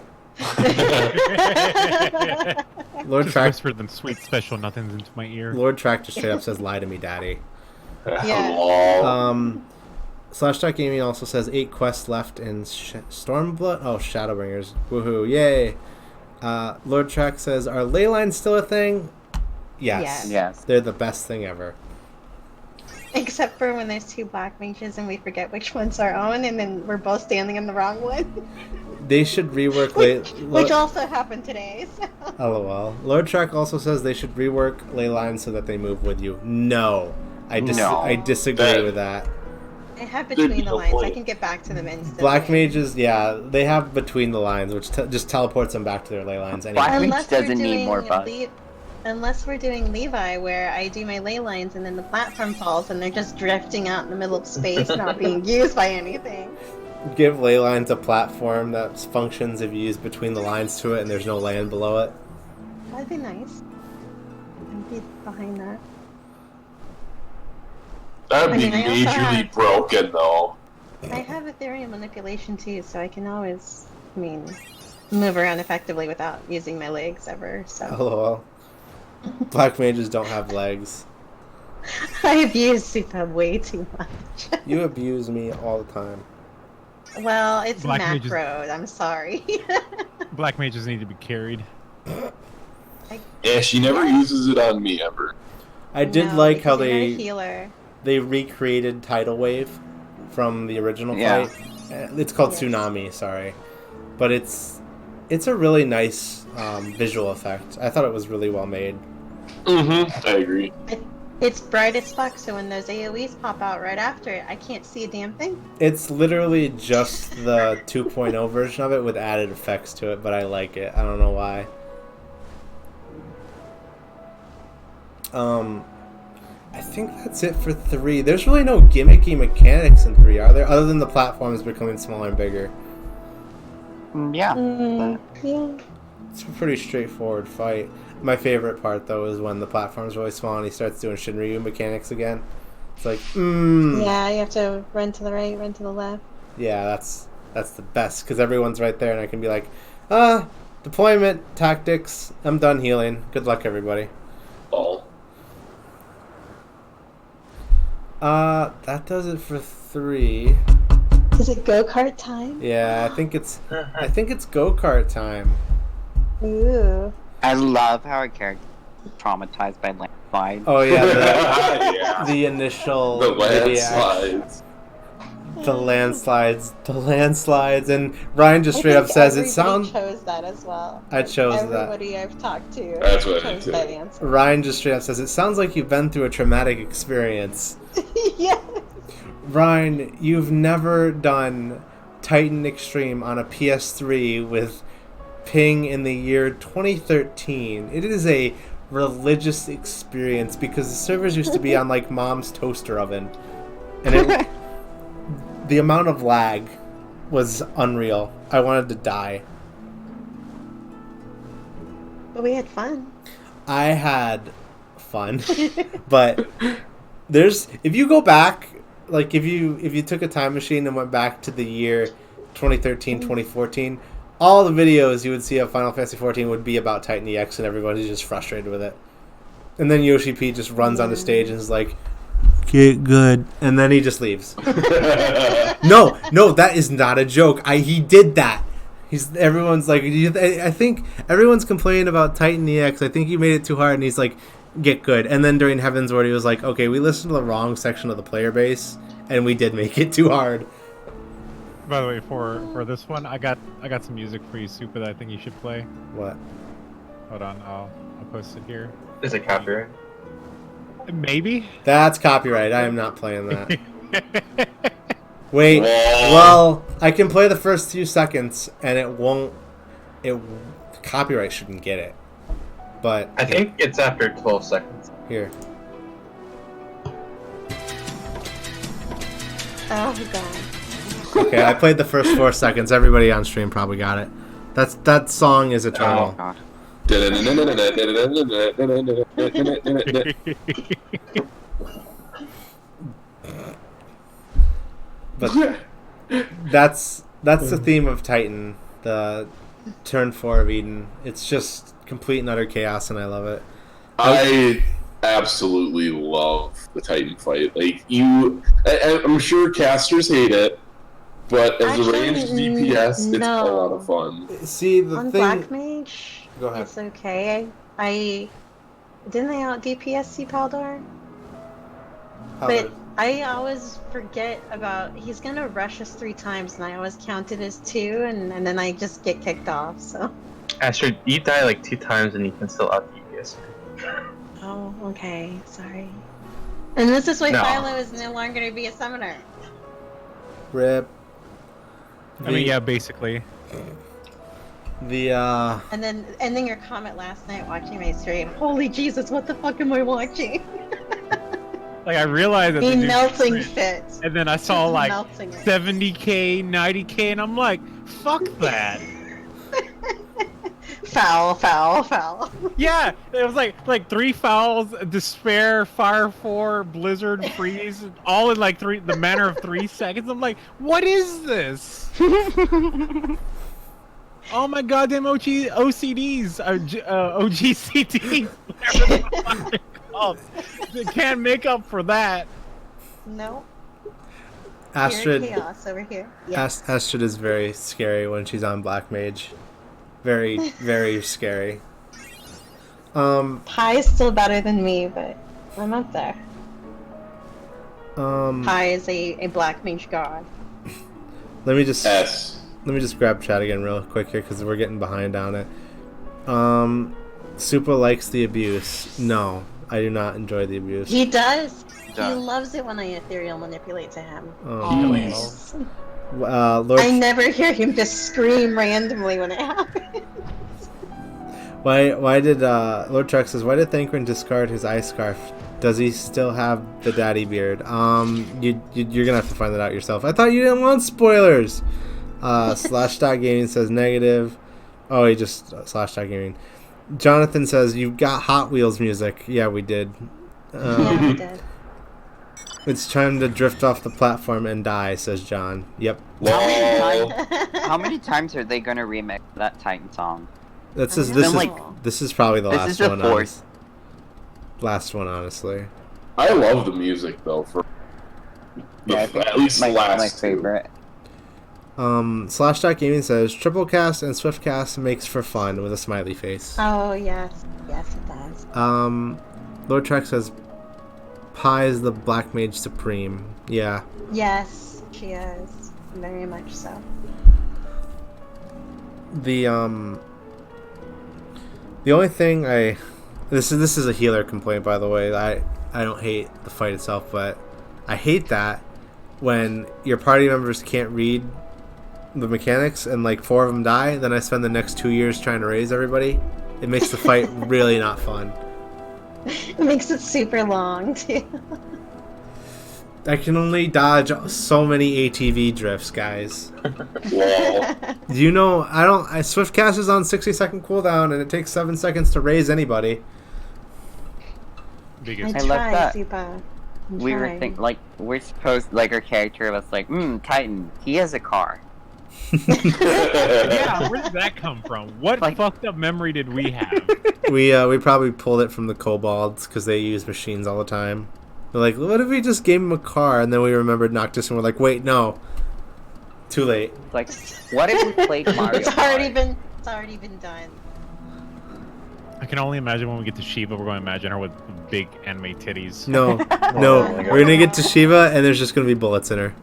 B: Lord
A: Just
B: Track
A: whispered them sweet special nothings into my ear.
B: Lord Track just straight up says, lie to me, daddy.
G: Yeah.
B: Slash.gaming also says 8 quests left in Stormblood. Oh, Shadowbringers. Woohoo. Yay. Lord Track says, are ley lines still a thing? Yes.
D: Yes.
B: They're the best thing ever.
G: Except for when there's 2 black mages and we forget which one's our own, and then we're both standing in the wrong one.
B: They should rework
G: which also happened today. So.
B: LOL. Lord Track also says they should rework ley lines so that they move with you. No. I disagree with that.
G: I have between the lines. I can get back to them instantly.
B: Black mages, yeah, they have between the lines, which just teleports them back to their ley lines anyway.
D: Black mage doesn't need more bugs.
G: Unless we're doing Levi, where I do my ley lines and then the platform falls and they're just drifting out in the middle of space, not being used by anything.
B: Give ley lines a platform that functions if you use between the lines to it and there's no land below it.
G: That'd be nice. I'd be behind that.
E: That'd be majorly broken, though.
G: I have Ethereum manipulation too, so I can always, move around effectively without using my legs ever. So.
B: LOL. Black mages don't have legs.
G: I abuse Super way too much.
B: You abuse me all the time.
G: Well, it's
A: Black
G: macro. I'm sorry.
A: Black mages need to be carried.
E: Yeah, she never uses it on me ever.
B: I did like how
G: you're not a healer.
B: they recreated Tidal Wave from the original fight. It's called Tsunami, sorry. But it's a really nice visual effect. I thought it was really well made.
E: Mm-hmm. I agree.
G: It's bright as fuck, so when those AoEs pop out right after it, I can't see a damn thing.
B: It's literally just the 2.0 version of it with added effects to it, but I like it. I don't know why. I think that's it for 3. There's really no gimmicky mechanics in 3, are there? Other than the platforms becoming smaller and bigger.
D: Yeah.
G: Yeah.
B: It's a pretty straightforward fight. My favorite part, though, is when the platform's really small and he starts doing Shinryu mechanics again. It's like,
G: Yeah, you have to run to the right, run to the left.
B: Yeah, that's the best, because everyone's right there, and I can be like, deployment, tactics, I'm done healing. Good luck, everybody.
E: Oh.
B: That does it for 3.
G: Is it go-kart time?
B: Yeah, I think it's go-kart time.
G: Ooh.
D: I love how our character is traumatized by landslides.
B: Oh yeah,
E: Yeah.
B: the initial
E: The
B: video.
E: landslides.
B: The landslides, and Ryan just straight up says it sounds.
G: chose that as well.
B: I chose that.
G: Everybody I've talked to
E: That's what I did
G: chose
E: too.
G: that answer.
B: Ryan just straight up says it sounds like you've been through a traumatic experience.
G: Yeah.
B: Ryan, you've never done Titan Extreme on a PS3 with ping in the year 2013. It is a religious experience because the servers used to be on like mom's toaster oven, and the amount of lag was unreal. I wanted to die.
G: But we had fun.
B: I had fun, but if you go back, like if you took a time machine and went back to the year 2013, 2014, all the videos you would see of Final Fantasy 14 would be about Titan EX, and everybody's just frustrated with it. And then Yoshi P just runs on the stage and is like,
H: Get good.
B: and then he just leaves. No, that is not a joke. He did that. Everyone's like, I think everyone's complaining about Titan EX. I think you made it too hard, and he's like, get good. And then during Heaven's Word, he was like, okay, we listened to the wrong section of the player base, and we did make it too hard.
A: By the way, for this one, I got some music for you, Super, that I think you should play.
B: What?
A: Hold on, I'll post it here.
F: Is it copyright?
A: Maybe.
B: That's copyright. I am not playing that. Wait. Well, I can play the first few seconds, and it won't. Copyright shouldn't get it. But
F: I think it's after 12 seconds.
B: here.
G: Oh god.
B: Okay, I played the first 4 seconds. Everybody on stream probably got it. That song is eternal.
D: God.
B: But that's the theme of Titan, the turn 4 of Eden. It's just complete and utter chaos, and I love it.
E: I absolutely love the Titan fight. Like I'm sure casters hate it, but as a
G: Actually,
E: ranged DPS, it's a
G: no.
E: lot of fun.
B: See, the
G: On
B: thing.
G: Black Mage,
B: Go ahead.
G: it's okay. I didn't they out DPS C Paldor? But I always forget about he's gonna rush us 3 times, and I always count it as 2, and then I just get kicked off. So.
F: Astrid, you die like 2 times and you can still out DPS.
G: Oh, okay. Sorry. And this is why
F: No.
G: Philo is no longer going to be a summoner.
B: Rip.
A: I mean, yeah, basically.
G: And then your comment last night watching my stream. Holy Jesus, what the fuck am I watching?
A: Like, I realized that
G: Me
A: the dude
G: melting
A: crit,
G: fit.
A: and then I saw like
G: Melting it.
A: 70k, 90k, and I'm like, fuck that.
G: Foul.
A: Yeah, it was like 3 fouls, despair, fire 4, blizzard, freeze, all in like the manner of 3 seconds. I'm like, what is this? Oh my goddamn OCDs, OGCDs, whatever the fuck they're called. They can't make up for that.
G: No.
B: Astrid.
G: Pure chaos over here. Yes.
B: Astrid is very scary when she's on Black Mage. Very, very scary.
G: Pi is still better than me, but I'm up there. Pi is a black mage god.
B: Let me just
E: S.
B: grab chat again real quick here because we're getting behind on it. Super likes the abuse. No, I do not enjoy the abuse.
G: He does. He
D: Does.
G: loves it when I ethereal manipulate to him.
B: Oh,
G: Always.
B: Lord,
G: I never hear him just scream randomly when it happens.
B: why did Lord Trek says why did Thancred discard his ice scarf? Does he still have the daddy beard? You're gonna have to find that out yourself. I thought you didn't want spoilers. Slash Dot Gaming says negative. Oh, he just Slash Dot Gaming. Jonathan says you've got Hot Wheels music. Yeah, we did.
G: Yeah, he did.
B: It's time to drift off the platform and die, says John. Yep.
E: Lol.
D: How many times are they gonna remix that Titan song?
B: This
G: I
B: is
G: know.
B: this is
G: Like-
B: this is probably the
D: This
B: last
D: is the
B: one.
D: fourth.
B: Last one, honestly.
E: I love the music though for
D: Yeah, I think
E: at least the
D: my
E: last two.
D: favorite.
B: Slash Dot Gaming says triple cast and swift cast makes for fun with a smiley face.
G: Oh yes, yes it does.
B: Lord Trek says Pi is the Black Mage Supreme. Yeah.
G: Yes, she is. Very much so.
B: The only thing this is a healer complaint, by the way. I don't hate the fight itself, but I hate that when your party members can't read the mechanics and like 4 of them die, then I spend the next 2 years trying to raise everybody. It makes the fight really not fun.
G: It makes it super long too.
B: I can only dodge so many ATV drifts, guys.
E: Wall.
B: You know, Swift Cast is on 60-second cooldown, and it takes 7 seconds to raise anybody.
A: Biggest.
D: I
G: I
D: love
G: try,
D: that.
G: Sipa. I'm
D: We were
G: trying.
D: like we're supposed like our character was like, Titan, he has a car.
A: Yeah, where did that come from? What
D: Like-
A: fucked up memory did we have?
B: We probably pulled it from the kobolds because they use machines all the time. They're like, what if we just gave him a car? And then we remembered Noctis and we're like, wait, no. Too late.
D: Like, what if we played Mario?
G: It's already
D: Kart?
G: been done.
A: I can only imagine when we get to Shiva, we're going to imagine her with big anime titties.
B: No, no.
D: my God.
B: We're gonna get to Shiva and there's just gonna be bullets in her.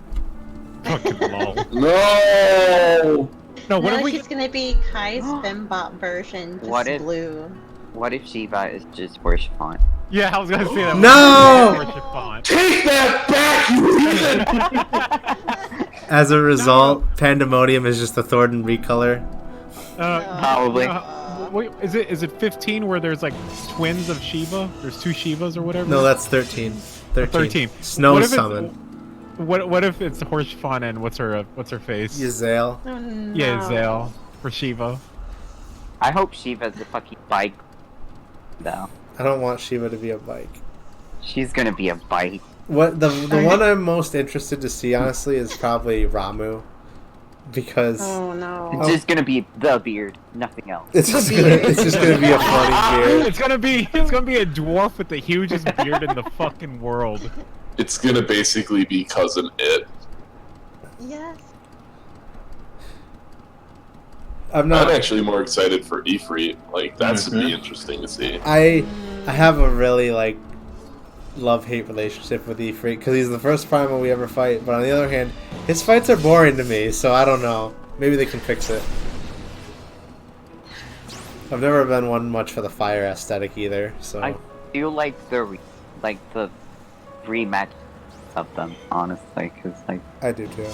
A: Fucking lol.
E: No!
A: No, what
G: No,
A: if we
G: she's
A: get...
G: gonna be Kai's Fembot version, just
D: What if-
G: blue.
D: What if Shiva is just worship font?
A: Yeah, I was going to say that.
B: No!
A: Worship font.
E: Take that back, you heathen!
B: As a result, Pandemonium is just a Thornton recolor.
D: Probably.
A: Wait, is it 15 where there's like twins of Shiva? There's 2 Shivas or whatever?
B: No, that's 13. 13.
A: 13.
B: Snow
A: What if it's-
B: summon.
A: What if it's Horse Fun and what's her face?
B: Yazel.
G: Oh, no.
A: Yeah, Zale for Shiva.
D: I hope Shiva's a fucking bike. Though.
B: I don't want Shiva to be a bike.
D: She's gonna be a bike.
B: What the one I'm most interested to see, honestly, is probably Ramu, because
G: Oh no.
D: It's just gonna be the beard, nothing else.
B: it's just gonna be a funny beard.
A: It's gonna be a dwarf with the hugest beard in the fucking world.
E: It's gonna basically be Cousin It.
G: Yes.
B: I'm
E: I'm
B: not.
E: actually more excited for Ifrit. Like, that's be interesting to see.
B: I have a really like love-hate relationship with Ifrit because he's the first primal we ever fight. But on the other hand, his fights are boring to me, so I don't know. Maybe they can fix it. I've never been one much for the fire aesthetic either. So
D: I feel like the rematch of them, honestly, because like
B: I do too.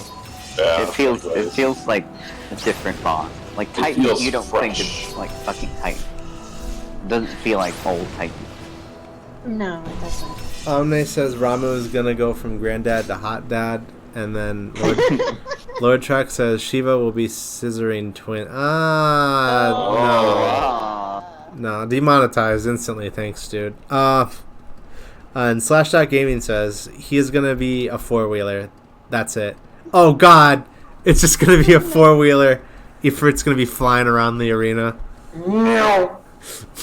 E: Yeah,
D: it feels
E: likewise.
D: like a different boss. Like Titan,
E: feels
D: you don't think
E: fresh.
D: it's like fucking Titan. Doesn't feel like old Titan.
G: No, it doesn't.
B: Omne says Ramu is gonna go from granddad to hot dad, and then Lord Trek says Shiva will be scissoring twin.
D: Aw.
B: No, demonetized instantly. Thanks, dude. And Slashdot Gaming says he is gonna be a 4-wheeler. That's it. Oh God, it's just gonna be a 4-wheeler. Ifrit's gonna be flying around the arena.
E: No.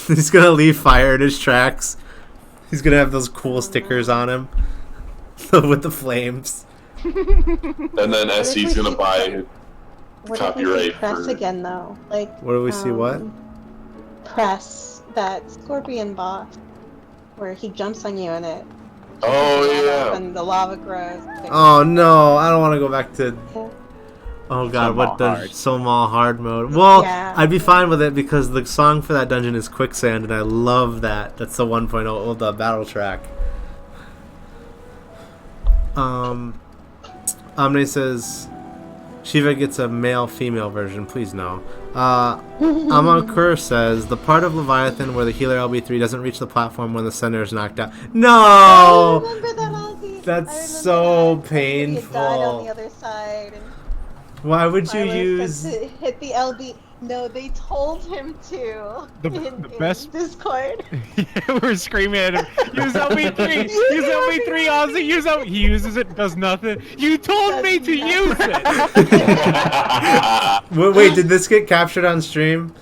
B: He's gonna leave fire in his tracks. He's gonna have those cool stickers on him with the flames.
E: And then
G: if
E: SE's
G: we
E: gonna
G: see-
E: buy
G: What
E: copyright
G: if we see press
E: for-
G: again though? Like
B: What do we see? What?
G: Press that scorpion boss where he jumps on you and it
E: Oh,
G: lava
E: yeah.
G: up and the lava grows.
B: Oh no, I don't want to go back to. Oh God, what
D: Somal
B: the
D: hard.
B: Somal hard mode? Well,
G: Yeah.
B: I'd be fine with it because the song for that dungeon is Quicksand, and I love that. That's the 1.0 old battle track. Omni says Shiva gets a male-female version. Please no. Amakur says the part of Leviathan where the healer LB3 doesn't reach the platform when the center is knocked out.
G: I
B: No.
G: remember that, Ozzy.
B: That's
G: I remember
B: so
G: that. He had died on
B: painful.
G: the other side. And
B: Why would you
G: Tyler
B: use?
G: said to hit the LB. No, they told him to.
A: The
G: in
A: best-
G: Discord.
A: We were screaming at him. Use LB3. Use LB3, Ozzy. Use LB. He uses it. Does nothing. You told me to use it.
B: Wait, did this get captured on stream?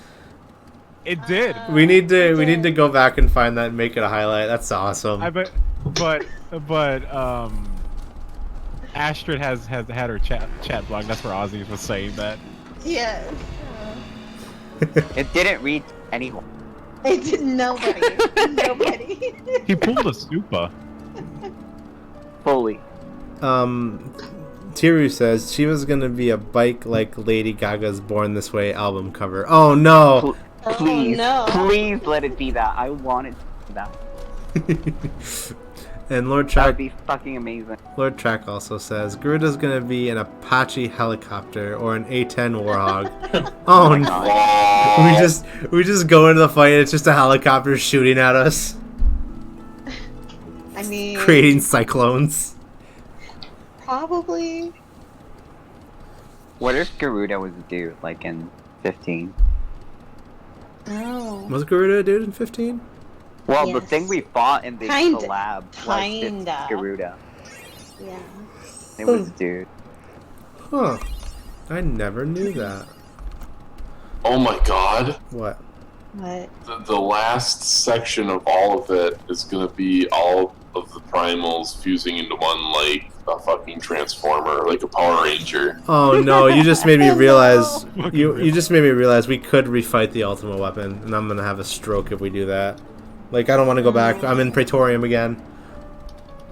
A: It did.
B: We need to go back and find that and make it a highlight. That's awesome.
A: But Astrid has had her chat blog. That's where Ozzy was saying that.
G: Yes.
D: It didn't reach anyone.
G: It did nobody. Nobody.
A: He pulled a Supa.
D: Fully.
B: Tiru says she was gonna be a bike like Lady Gaga's "Born This Way" album cover. Oh no!
D: Please,
G: no.
D: please let it be that. I want it to be that.
B: And Lord
D: That
B: Track,
D: would be fucking amazing.
B: Lord Track also says Garuda's gonna be an Apache helicopter or an A-10 Warhog. Oh,
D: my
B: no.
D: God.
B: We just go into the fight. It's just a helicopter shooting at us,
G: I mean,
B: creating cyclones.
G: probably.
D: What if Garuda was a dude, like in 15?
G: Oh.
B: Was Garuda a dude in 15?
D: Well, the
G: Yes.
D: thing we fought in the
G: Kinda.
D: collab was
G: Kinda.
D: Garuda.
G: Yeah.
D: It was a dude.
B: Huh. I never knew that.
E: Oh my god.
B: What?
G: What?
E: The last section of all of it is gonna be all of the primals fusing into one, like a fucking transformer, like a Power Ranger.
B: Oh no, you just made me
G: No.
B: realize
A: Fucking
B: you just made me realize we could refight the ultimate weapon, and I'm gonna have a stroke if we do that. Like, I don't want to go back. I'm in Praetorium again.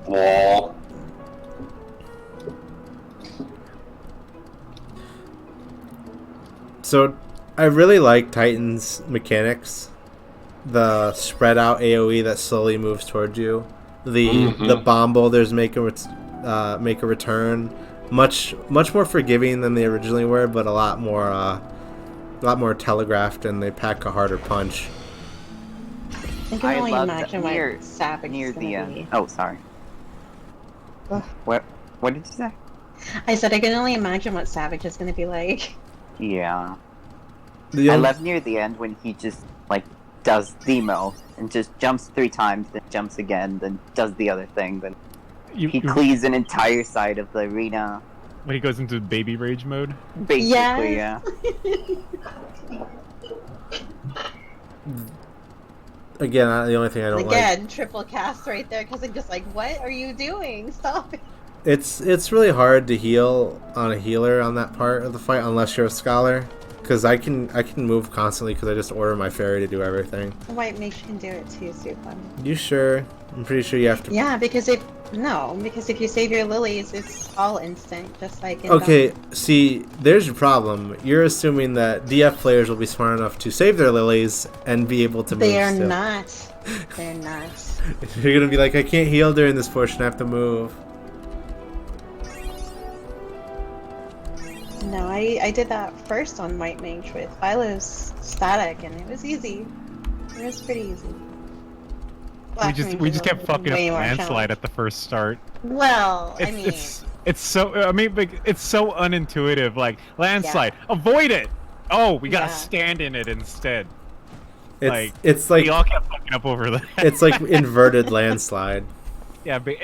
E: Lol.
B: So, I really like Titan's mechanics. The spread out AOE that slowly moves towards you. The bomb boulders make a return. Much more forgiving than they originally were, but a lot more telegraphed, and they pack a harder punch.
G: I can only
D: love
G: imagine
D: that
G: what Savage
D: near
G: is
D: the
G: gonna be.
D: Oh, sorry.
G: Ugh.
D: What did you say?
G: I said I can only imagine what Savage is gonna be like.
D: Yeah.
B: The
D: I
B: only-
D: love near the end when he just like does the most and just jumps 3 times, then jumps again, then does the other thing, then he cleaves an entire side of the arena.
A: when he goes into baby rage mode.
D: Basically,
G: Yes.
D: yeah.
B: Again, the only thing I don't like.
G: Again, triple cast right there because I'm just like, what are you doing? Stop it.
B: It's really hard to heal on a healer on that part of the fight unless you're a scholar, because I can move constantly because I just order my fairy to do everything.
G: White Mage can do it too, Supon.
B: You sure? I'm pretty sure you have to.
G: Yeah, because if you save your lilies, it's all instant, just like in
B: Okay, see, there's your problem. You're assuming that DF players will be smart enough to save their lilies and be able to move.
G: They are
B: still.
G: not. They're not.
B: You're gonna be like, I can't heal during this portion. I have to move.
G: No, I did that first on White Mage with Philo's static, and it was easy. It was pretty easy. Black Mage
A: We
G: is
A: just kept
G: a
A: fucking up
G: way more
A: landslide
G: challenge.
A: at the first start.
G: Well, I mean,
A: It's so it's so unintuitive. Like landslide, avoid it. Oh, we gotta
G: Yeah.
A: stand in it instead.
B: It's like
A: we all kept fucking up over that.
B: it's like inverted landslide.
A: Yeah, but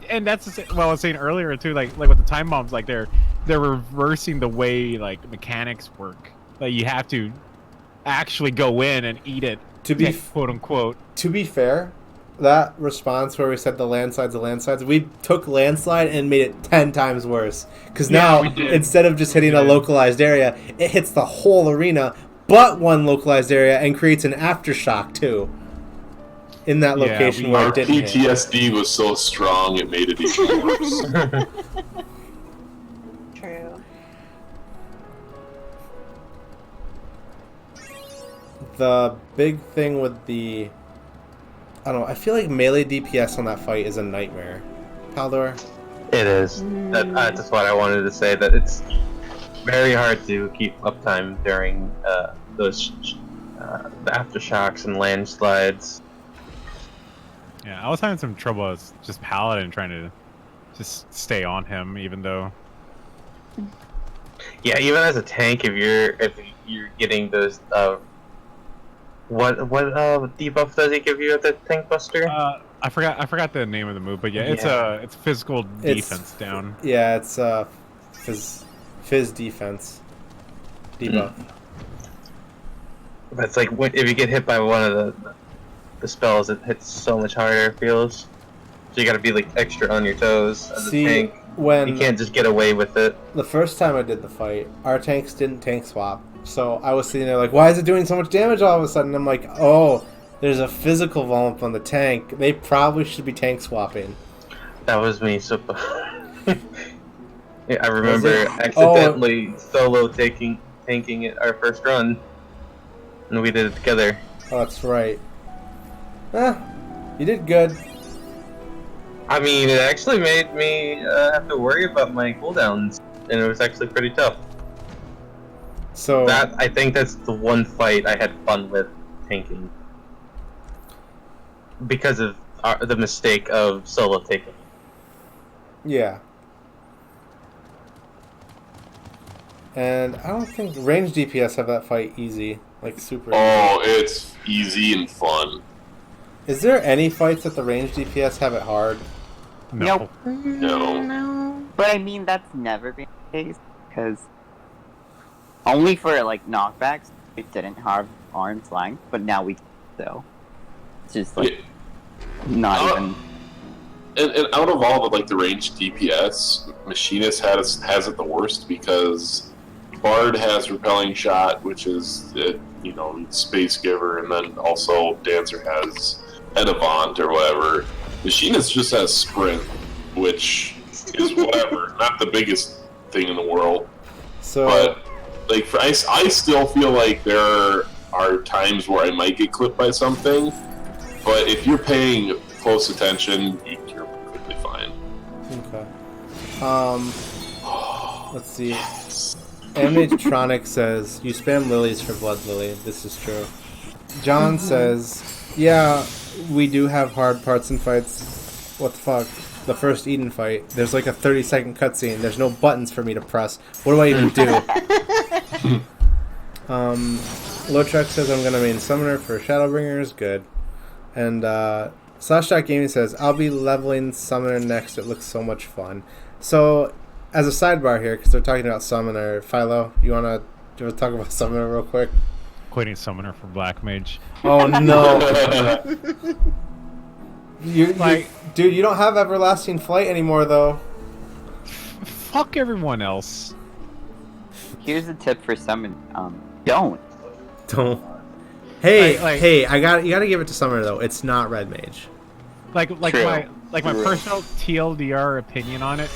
A: and that's what I was saying earlier too. Like with the time bombs, like they're reversing the way like mechanics work. Like you have to actually go in and eat it.
B: To be
A: quote unquote.
B: To be fair, that response where we said the landslides, we took landslide and made it 10 times worse. Because now,
A: we did.
B: instead of just hitting a localized area, it hits the whole arena, but one localized area, and creates an aftershock too. In that
A: Yeah,
B: location
A: we-
B: where
E: Our
B: it didn't hit.
E: PTSD was so strong it made it even worse.
G: true.
B: The big thing with the... I don't know, I feel like melee DPS on that fight is a nightmare. Paldor?
F: It is. That's what I wanted to say. That it's very hard to keep uptime during those the aftershocks and landslides.
A: Yeah, I was having some trouble as just Paladin trying to just stay on him, even though.
F: Yeah, even as a tank, if you're getting those what debuff does he give you at the tank buster?
A: I forgot the name of the move, but yeah, it's physical defense down.
B: Yeah, it's Fizz defense. Debuff.
F: But it's like if you get hit by one of the spells, it hits so much harder. It feels. So you got to be like extra on your toes as
B: See,
F: a tank.
B: when
F: You can't just get away with it.
B: the first time I did the fight, our tanks didn't tank swap. So I was sitting there like, why is it doing so much damage all of a sudden? I'm like, oh, there's a physical vuln on the tank. They probably should be tank swapping.
F: That was me. So yeah, I remember
B: it?
F: accidentally solo tanking it our first run, and we did it together.
B: Oh, that's right. You did good.
F: I mean, it actually made me have to worry about my cooldowns, and it was actually pretty tough.
B: So
F: I think that's the one fight I had fun with tanking because of the mistake of solo taking.
B: yeah. And I don't think range DPS have that fight easy, like super easy.
E: Oh, it's easy and fun.
B: Is there any fights that the range DPS have it hard?
A: No.
D: Nope.
E: No.
G: No.
D: But I mean, that's never been the case, because only for, like, knockbacks, we didn't have arm's length, but now we do, so. It's just, like, not even...
E: And out of all the like the ranged DPS, Machinist has it the worst because Bard has Repelling Shot, which is Space Giver, and then also Dancer has Edavant or whatever. Machinist just has Sprint, which is whatever, not the biggest thing in the world.
B: So
E: But like I still feel like there are times where I might get clipped by something, but if you're paying close attention, you're perfectly fine.
B: okay. Let's see. Animatronic says you spam lilies for Blood Lily. This is true. John says, yeah, we do have hard parts and fights. What the fuck? The first Eden fight. There's like a 30-second cutscene. There's no buttons for me to press. What do I even do? Lotruck says I'm gonna main summoner for Shadowbringers. Good. And Slashdock Gaming says I'll be leveling summoner next. It looks so much fun. So, as a sidebar here, because they're talking about summoner, Philo, do you wanna talk about summoner real quick?
A: Quitting summoner for Black Mage.
B: Oh no! Dude, you don't have everlasting flight anymore, though.
A: Fuck everyone else.
D: Here's a tip for summon. Don't.
B: Don't. Hey,
A: Like-
B: hey! You gotta give it to summoner though. It's not red mage.
A: Like
D: True.
A: my
D: True.
A: personal TLDR opinion on it.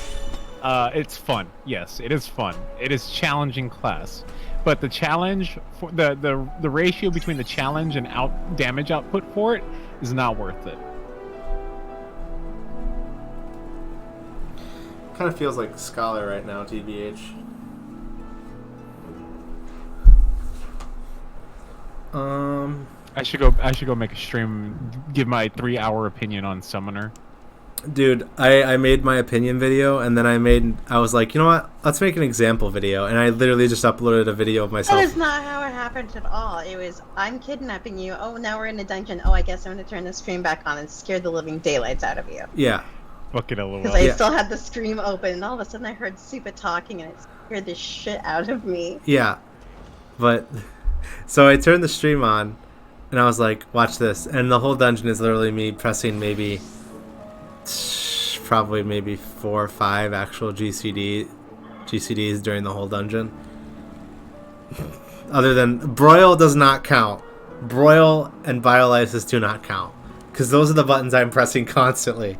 A: It's fun. Yes, it is fun. It is challenging class, but the challenge for the ratio between the challenge and damage output for it is not worth it.
B: Kind of feels like Scholar right now, TBH.
A: I should go make a stream, give my 3-hour opinion on Summoner.
B: Dude, I made my opinion video, and then I was like, you know what? Let's make an example video, and I literally just uploaded a video of
G: That
B: myself.
G: is not how it happened at all. It was, I'm kidnapping you. Oh, now we're in a dungeon. Oh, I guess I'm going to turn the stream back on and scare the living daylights out of you.
B: Yeah.
A: Fucking LOL.
G: Because I
B: Yeah.
G: still had the stream open, and all of a sudden I heard Supa talking, and it scared the shit out of me.
B: Yeah. But, so I turned the stream on, and I was like, watch this. And the whole dungeon is literally me pressing probably maybe 4 or 5 actual GCDs during the whole dungeon. Other than Broil does not count. Broil and Biolysis do not count. Because those are the buttons I'm pressing constantly.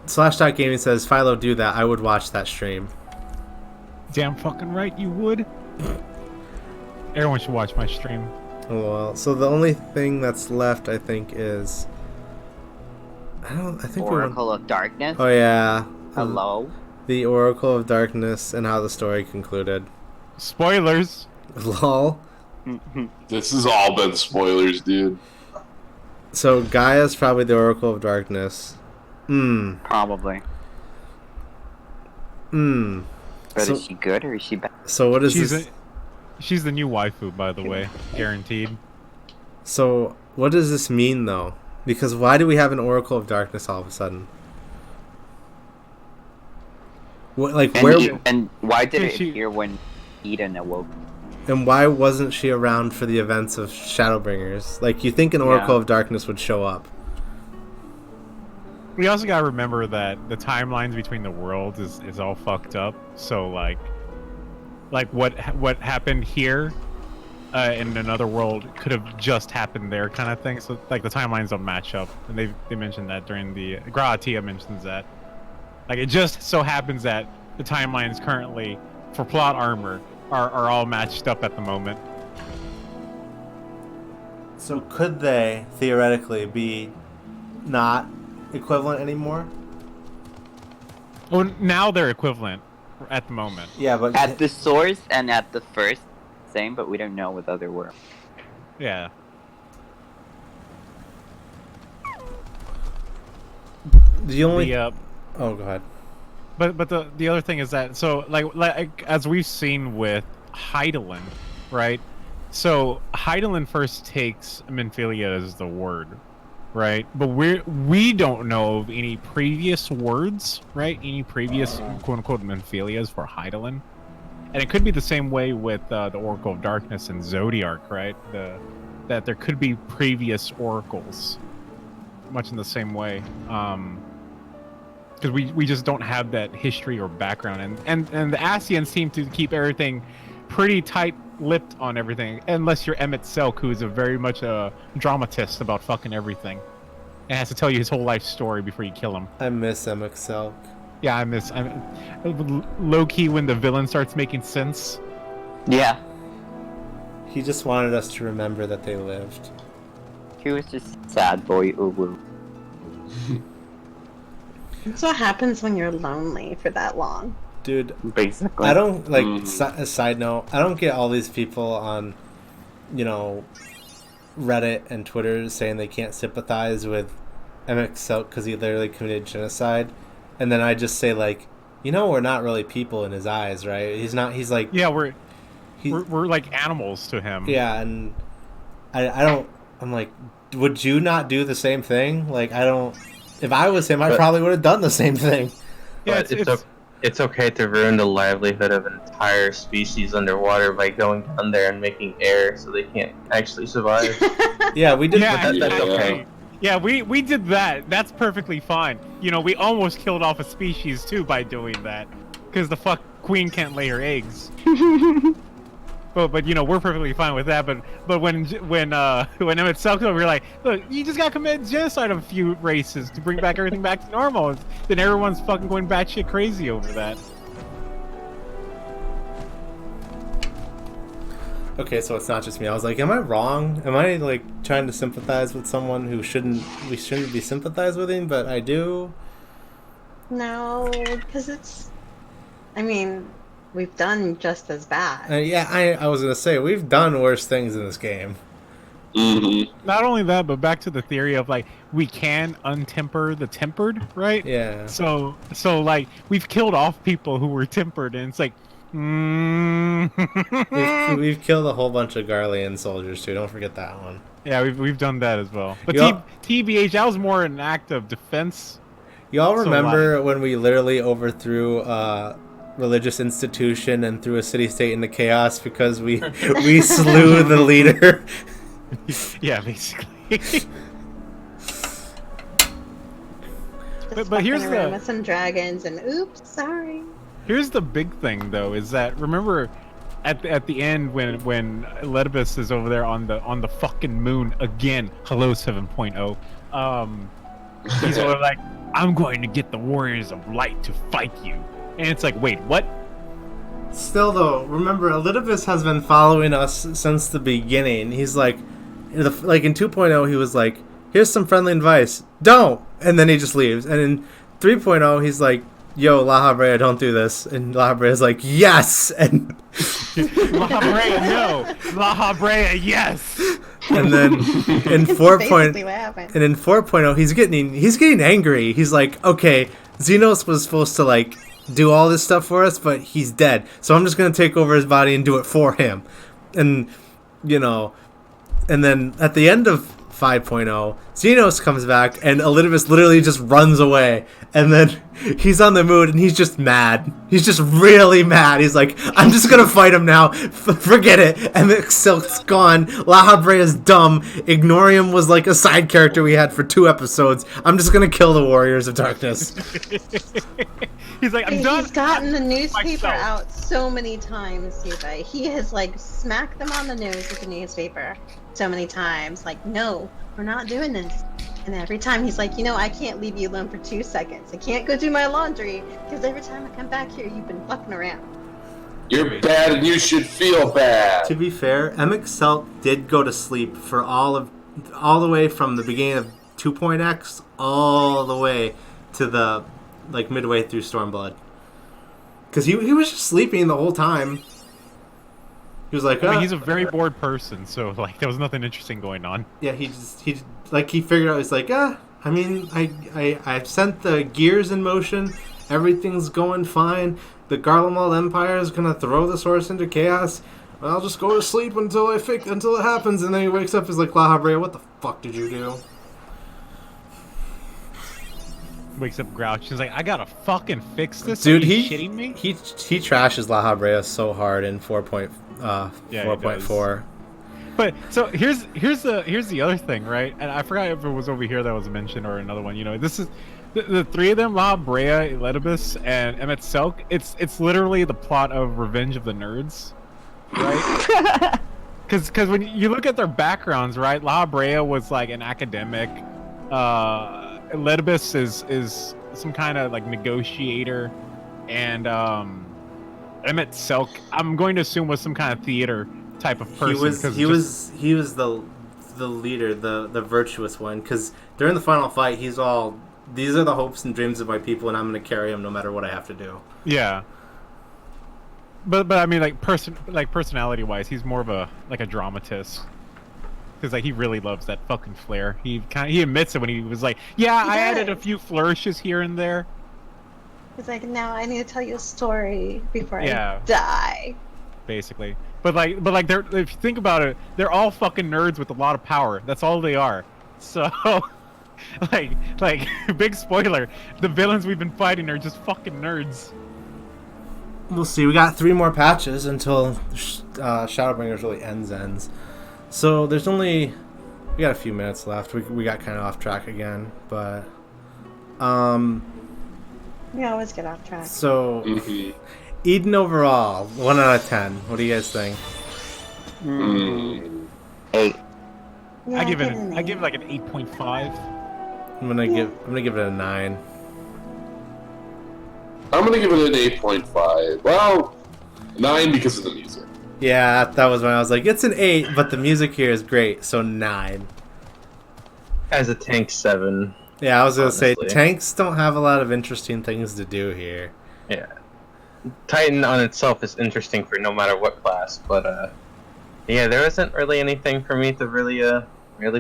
B: Slash.gaming says, Philo, do that. I would watch that stream.
A: Damn fucking right you would. Everyone should watch my stream.
B: Oh, well, so the only thing that's left, I think, is... I think
D: Oracle of Darkness.
B: Oh, yeah.
D: Hello.
B: The Oracle of Darkness and how the story concluded.
A: Spoilers.
B: Lol.
E: This has all been spoilers, dude.
B: So Gaia's probably the Oracle of Darkness.
D: Probably. But
B: So-
D: is she good or is she bad?
B: So what is this?
A: She's the new waifu, by the way. Guaranteed.
B: So what does this mean, though? Because why do we have an Oracle of Darkness all of a sudden? What, like
D: And,
B: where?
D: and why did it
A: She-
D: appear when Eden awoke?
B: And why wasn't she around for the events of Shadowbringers? Like, you think an Oracle
D: Yeah.
B: of Darkness would show up.
A: We also gotta remember that the timelines between the worlds is all fucked up. So like what happened here in another world could have just happened there, kind of thing. So like the timelines don't match up, and they mentioned that during the Gratia mentions that. Like it just so happens that the timelines currently for plot armor are all matched up at the moment.
B: So could they theoretically be not equivalent anymore?
A: Well, now they're equivalent at the moment.
B: Yeah, but
D: At the source and at the first, same, but we don't know with other worlds.
A: Yeah.
B: the only
A: The,
B: oh, go ahead.
A: but the other thing is that so like as we've seen with Heidelin, right? So Heidelin first takes Menphilia as the word, right? But we don't know of any previous words, right? Any previous quote unquote Menphilias for Heidelin. And it could be the same way with the Oracle of Darkness and Zodiark, right? That there could be previous oracles, much in the same way. Because we just don't have that history or background, and the Asians seem to keep everything pretty tight-lipped on everything, unless you're Emmett Selk, who is a very much a dramatist about fucking everything, and has to tell you his whole life story before you kill him.
B: I miss MXL.
A: Yeah, I'm low key when the villain starts making sense.
D: Yeah,
B: He just wanted us to remember that they lived.
D: he was just sad boy Uwu.
G: That's what happens when you're lonely for that long.
B: Dude,
D: Basically.
B: I don't like. A side note: I don't get all these people on, Reddit and Twitter saying they can't sympathize with MXL because he literally committed genocide, and then I just say like, we're not really people in his eyes, right? He's not. He's like,
A: Yeah, we're like animals to him.
B: yeah, and I don't. I'm like, would you not do the same thing? Like, I don't. If I was him, I probably would have done the same thing.
A: Yeah,
F: But it's okay to ruin the livelihood of an entire species underwater by going down there and making air so they can't actually survive.
B: Yeah, we did.
A: Yeah,
F: that's okay.
A: Yeah, we did that. That's perfectly fine. We almost killed off a species too by doing that, because the fuck queen can't lay her eggs. But we're perfectly fine with that. But when Emmett Selk over, we're like, look, you just got to commit genocide of a few races to bring back everything back to normal. Then everyone's fucking going batshit crazy over that.
B: Okay, so it's not just me. I was like, am I wrong? Am I like trying to sympathize with someone who we shouldn't be sympathized with him, but I do?
G: No, because we've done just as bad.
B: Yeah, I was gonna say we've done worse things in this game.
E: Mm-hmm.
A: Not only that, but back to the theory of like we can untemper the tempered, right?
B: Yeah.
A: So like we've killed off people who were tempered, and it's like,
B: We've killed a whole bunch of Garlean soldiers too. Don't forget that one.
A: yeah, we've done that as well. But
B: Yup.
A: TBH, that was more an act of defense.
B: Y'all
A: So
B: remember when we literally overthrew religious institution and threw a city-state into chaos because we slew the leader?
A: Yeah, basically.
G: Just
A: but here's
G: fucking around
A: the-
G: with some dragons and oops, sorry.
A: Here's the big thing, though, is that remember at the end when Ledibus is over there on the fucking moon again. Hello 7.0. He's sort of like, I'm going to get the warriors of light to fight you, and it's like, wait, what?
B: Still though, remember Elidibus has been following us since the beginning. He's like in 2.0 he was like, here's some friendly advice, don't, and then he just leaves. And in 3.0 he's like, yo, La Habrea, don't do this, and La Habrea's like, yes, and
A: La Habrea, no. La Habrea, yes.
B: and then in 4.
G: Basically what happened.
B: And in 4.0 he's getting angry. He's like, okay, Xenos was supposed to like do all this stuff for us, but he's dead, so I'm just gonna take over his body and do it for him. And and then at the end of 5.0. Xenos comes back, and Elidibus literally just runs away. And then he's on the moon, and he's just mad. He's just really mad. He's like, I'm just gonna fight him now. Forget it. And then Silk's gone. La Habrea is dumb. Ignorium was like a side character we had for 2 episodes. I'm just gonna kill the Warriors of Darkness.
A: He's like, I'm done.
G: He's gotten the newspaper
A: myself.
G: out so many times, Yuba. He has like smacked them on the nose with the newspaper so many times. Like, no, we're not doing this. And every time he's like, I can't leave you alone for 2 seconds. I can't go do my laundry because every time I come back here, you've been fucking around.
E: You're bad and you should feel bad.
B: To be fair, Emic Selk did go to sleep for all the way from the beginning of 2.x all the way to the midway through Stormblood. Because he was just sleeping the whole time. He was like,
A: I mean, he's a very bored person, so like there was nothing interesting going on.
B: yeah, he figured out, he's like, I mean, I've sent the gears in motion, everything's going fine, the Garlemald Empire is gonna throw the source into chaos, I'll just go to sleep until it happens. And then he wakes up, he's like, La Habrea, what the fuck did you do?
A: Wakes up grouchy. He's like, I gotta fucking fix this.
B: Dude,
A: Are you shitting me?
B: he trashes La Habrea so hard in 4.4.
A: But so here's the other thing, right? And I forgot if it was over here that was mentioned or another one. This is the 3 of them: La Brea, Elidibus, and Emmett Selk. It's literally the plot of Revenge of the Nerds, right? Because when you look at their backgrounds, right? La Brea was like an academic. Elidibus is some kind of like negotiator, and Emmett Selk, I'm going to assume, was some kind of theater type of person.
B: He was the leader, the virtuous one. Because during the final fight, he's all, these are the hopes and dreams of my people, and I'm going to carry them no matter what I have to do.
A: Yeah. But I mean, personality wise, he's more of a dramatist. Because he really loves that fucking flair. He admits it when he was like, yeah, I added a few flourishes here and there.
G: He's like, now I need to tell you a story before
A: Yeah.
G: I die.
A: Basically. But they're, if you think about it, they're all fucking nerds with a lot of power. That's all they are. So, like, big spoiler, the villains we've been fighting are just fucking nerds.
B: We'll see. We got 3 more patches until Shadowbringers really ends. So we got a few minutes left. We got kind of off track again, but
G: We always get off track.
B: so Eden overall, 1 out of 10. What do you guys think?
D: 8.
G: Yeah,
A: I give it
G: an
A: like an 8.5.
B: I'm gonna give it a 9.
E: I'm gonna give it an 8.5. Well, 9 because of the music.
B: Yeah, that was when I was like, it's an 8, but the music here is great, so 9.
F: As a tank, 7.
B: Yeah, I was gonna say
F: Honestly.
B: tanks don't have a lot of interesting things to do here.
F: Yeah. Titan on itself is interesting for no matter what class, but yeah, there isn't really anything for me to really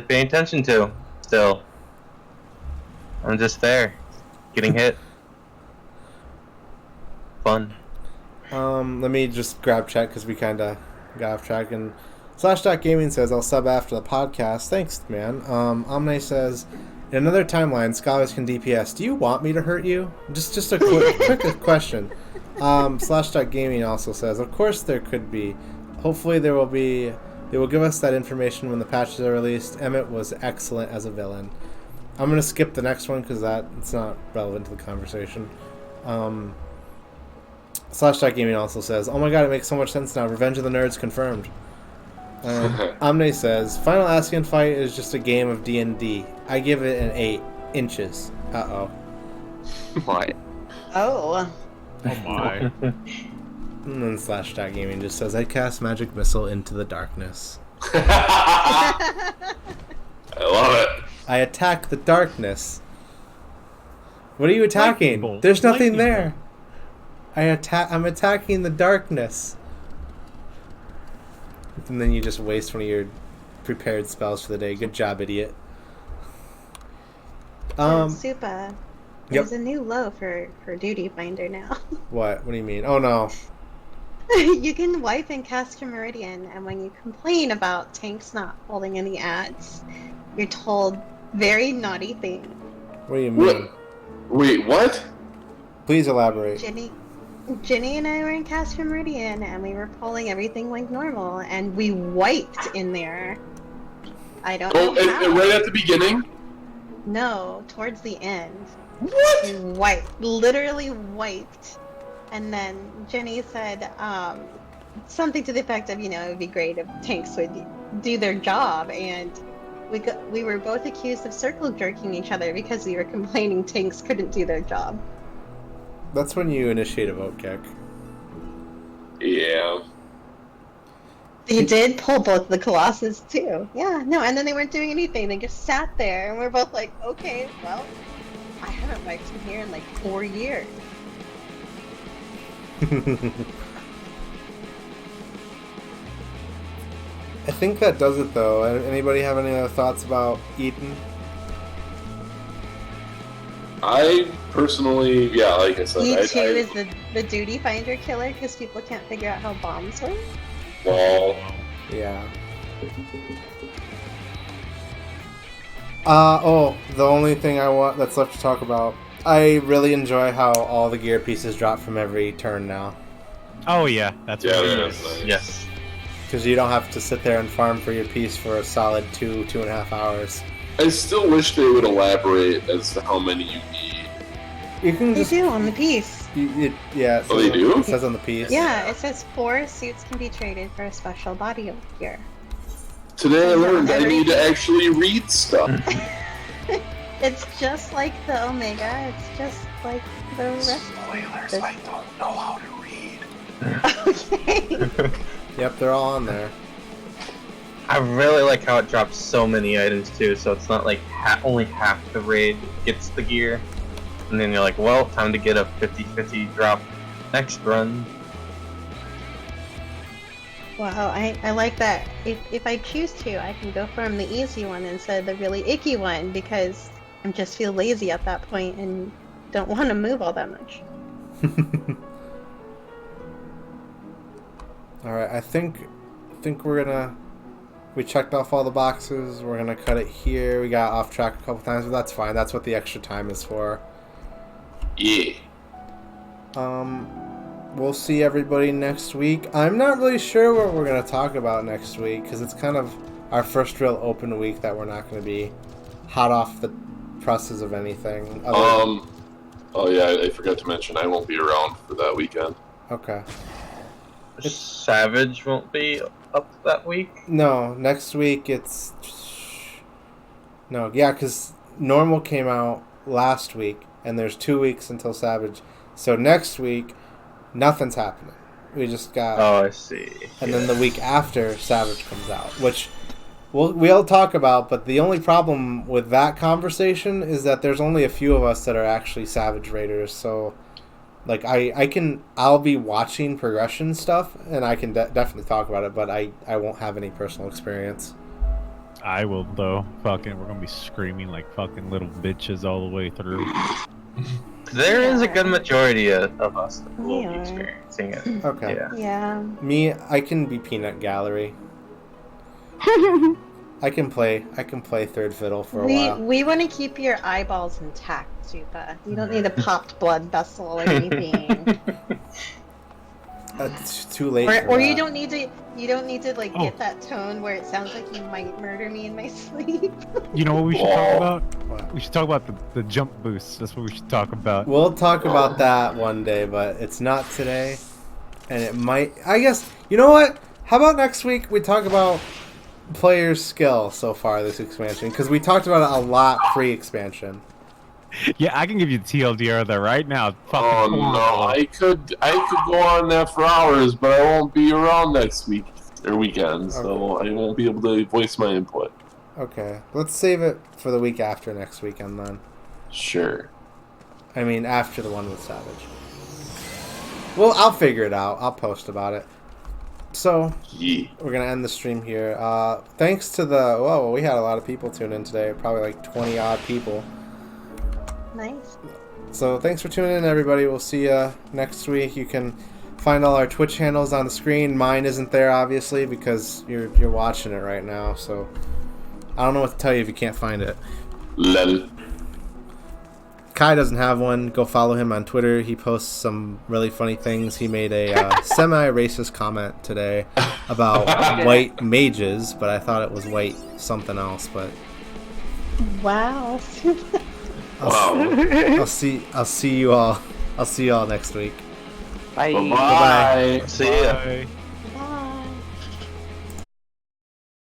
F: pay attention to. Still, I'm just there, getting hit. Fun.
B: Let me just grab chat because we kind of got off track. And /Gaming says, I'll sub after the podcast. Thanks, man. Omne says, in another timeline, scholars can DPS. Do you want me to hurt you? Just a quick question. /Gaming also says, of course there could be. Hopefully they will give us that information when the patches are released. Emmett was excellent as a villain. I'm going to skip the next one because it's not relevant to the conversation. /Gaming also says, oh my god, it makes so much sense now. Revenge of the Nerds confirmed. Omne says, Final Ascian fight is just a game of D&D. I give it an 8 inches. Uh-oh.
D: What?
G: Oh.
A: Oh my.
B: And then /Gaming just says, I cast Magic Missile into the darkness.
E: I love it.
B: I attack the darkness. What are you attacking?
A: Lightning bolt.
B: There's nothing
A: Lightning
B: there. I'm attacking the darkness. And then you just waste one of your prepared spells for the day. Good job, idiot.
G: Super. There's a new low for Duty Finder now.
B: What? What do you mean? Oh no.
G: You can wipe and cast your Meridian, and when you complain about tanks not holding any ads, You're told very naughty things.
B: What do you mean?
E: Wait, what?
B: Please elaborate.
G: Ginny and I were in Casper Meridian, and we were pulling everything like normal, and we wiped in there. I don't know how.
E: And right at the beginning?
G: No, towards the end.
E: What?
G: We wiped, literally wiped. And then Jenny said something to the effect of, it would be great if tanks would do their job. And we were both accused of circle jerking each other because we were complaining tanks couldn't do their job.
B: That's when you initiate a vote kick.
E: Yeah.
G: They did pull both the Colossus too. Yeah, no, and then they weren't doing anything. They just sat there, and we're both like, okay, well, I haven't wiped in here in like 4 years.
B: I think that does it though. Anybody have any other thoughts about Eden?
E: I personally, yeah, like I said,
G: E2 is the duty finder killer because people can't figure out how bombs work.
E: Well,
B: Yeah. The only thing that's left to talk about. I really enjoy how all the gear pieces drop from every turn now.
A: Oh yeah, that's
E: yeah,
A: really
E: that's
A: nice.
E: nice.
F: Yes.
B: Because you don't have to sit there and farm for your piece for a solid 2.5 hours.
E: I still wish they would elaborate as to how many you need.
B: You can
G: They
B: just...
G: do on the piece.
B: Yeah.
E: Oh, they do?
B: It says on the piece.
G: Yeah, it says 4 suits can be traded for a special body of gear.
E: Today I learned I need to actually read stuff.
G: It's just like the Omega. It's just like the rest.
E: Spoilers, I don't know how to read.
G: Okay.
B: Yep, they're all on there.
F: I really like how it drops so many items too, so it's not like only half the raid gets the gear. And then you're like, well, time to get a 50-50 drop next run.
G: Wow, I like that. If I choose to, I can go from the easy one instead of the really icky one because I just feel lazy at that point and don't want to move all that much.
B: Alright, I think we're gonna... We checked off all the boxes. We're gonna cut it here. We got off track a couple times, but that's fine. That's what the extra time is for.
E: Yeah.
B: We'll see everybody next week. I'm not really sure what we're gonna talk about next week because it's kind of our first real open week that we're not gonna be hot off the presses of anything.
E: Oh yeah, I forgot to mention I won't be around for that weekend.
B: Okay.
F: Savage won't be up that week?
B: No, next week it's... No, yeah, because Normal came out last week, and there's 2 weeks until Savage. So next week, nothing's happening. We just got...
F: Oh, I see.
B: And then the week after, Savage comes out, which we'll talk about, but the only problem with that conversation is that there's only a few of us that are actually Savage Raiders, so... Like, I'll be watching progression stuff, and I can definitely talk about it, but I won't have any personal experience.
A: I will though. Fucking, we're gonna be screaming like fucking little bitches all the way through.
F: There is a good majority of us that will be
G: Yeah.
F: experiencing it.
B: Okay.
F: Yeah.
G: Yeah.
B: Me, I can be Peanut Gallery. I can play third fiddle for a while.
G: We want to keep your eyeballs intact, Zupa. You don't need a popped blood vessel or anything.
B: It's too late.
G: or
B: for
G: you
B: that.
G: don't need to like
A: Oh.
G: get that tone where it sounds like you might murder me in my sleep.
A: You know what we should talk about?
B: What?
A: We should talk about the jump boosts. That's what we should talk about.
B: We'll talk about that one day, but it's not today, and it might. I guess you know what? How about next week we talk about players' skill so far this expansion because we talked about it a lot pre-expansion.
A: Yeah, I can give you the TLDR of that right now. Fucking
E: Oh no, I could go on that for hours, but I won't be around next week or weekend, so I won't be able to voice my input.
B: Okay, let's save it for the week after next weekend then.
E: Sure.
B: I mean, after the one with Savage. Well, I'll figure it out. I'll post about it. So,
E: Yeah.
B: we're going to end the stream here. Thanks to whoa, we had a lot of people tune in today. Probably like 20 odd people.
G: Nice.
B: So, thanks for tuning in, everybody. We'll see you next week. You can find all our Twitch channels on the screen. Mine isn't there, obviously, because you're watching it right now. So, I don't know what to tell you if you can't find it.
E: Lel.
B: Kai doesn't have one. Go follow him on Twitter. He posts some really funny things. He made a semi-racist comment today about white mages, but I thought it was white something else. But
G: Wow.
B: I'll see you all. I'll see you all next week.
D: Bye.
E: Bye-bye.
F: See ya.
A: Bye.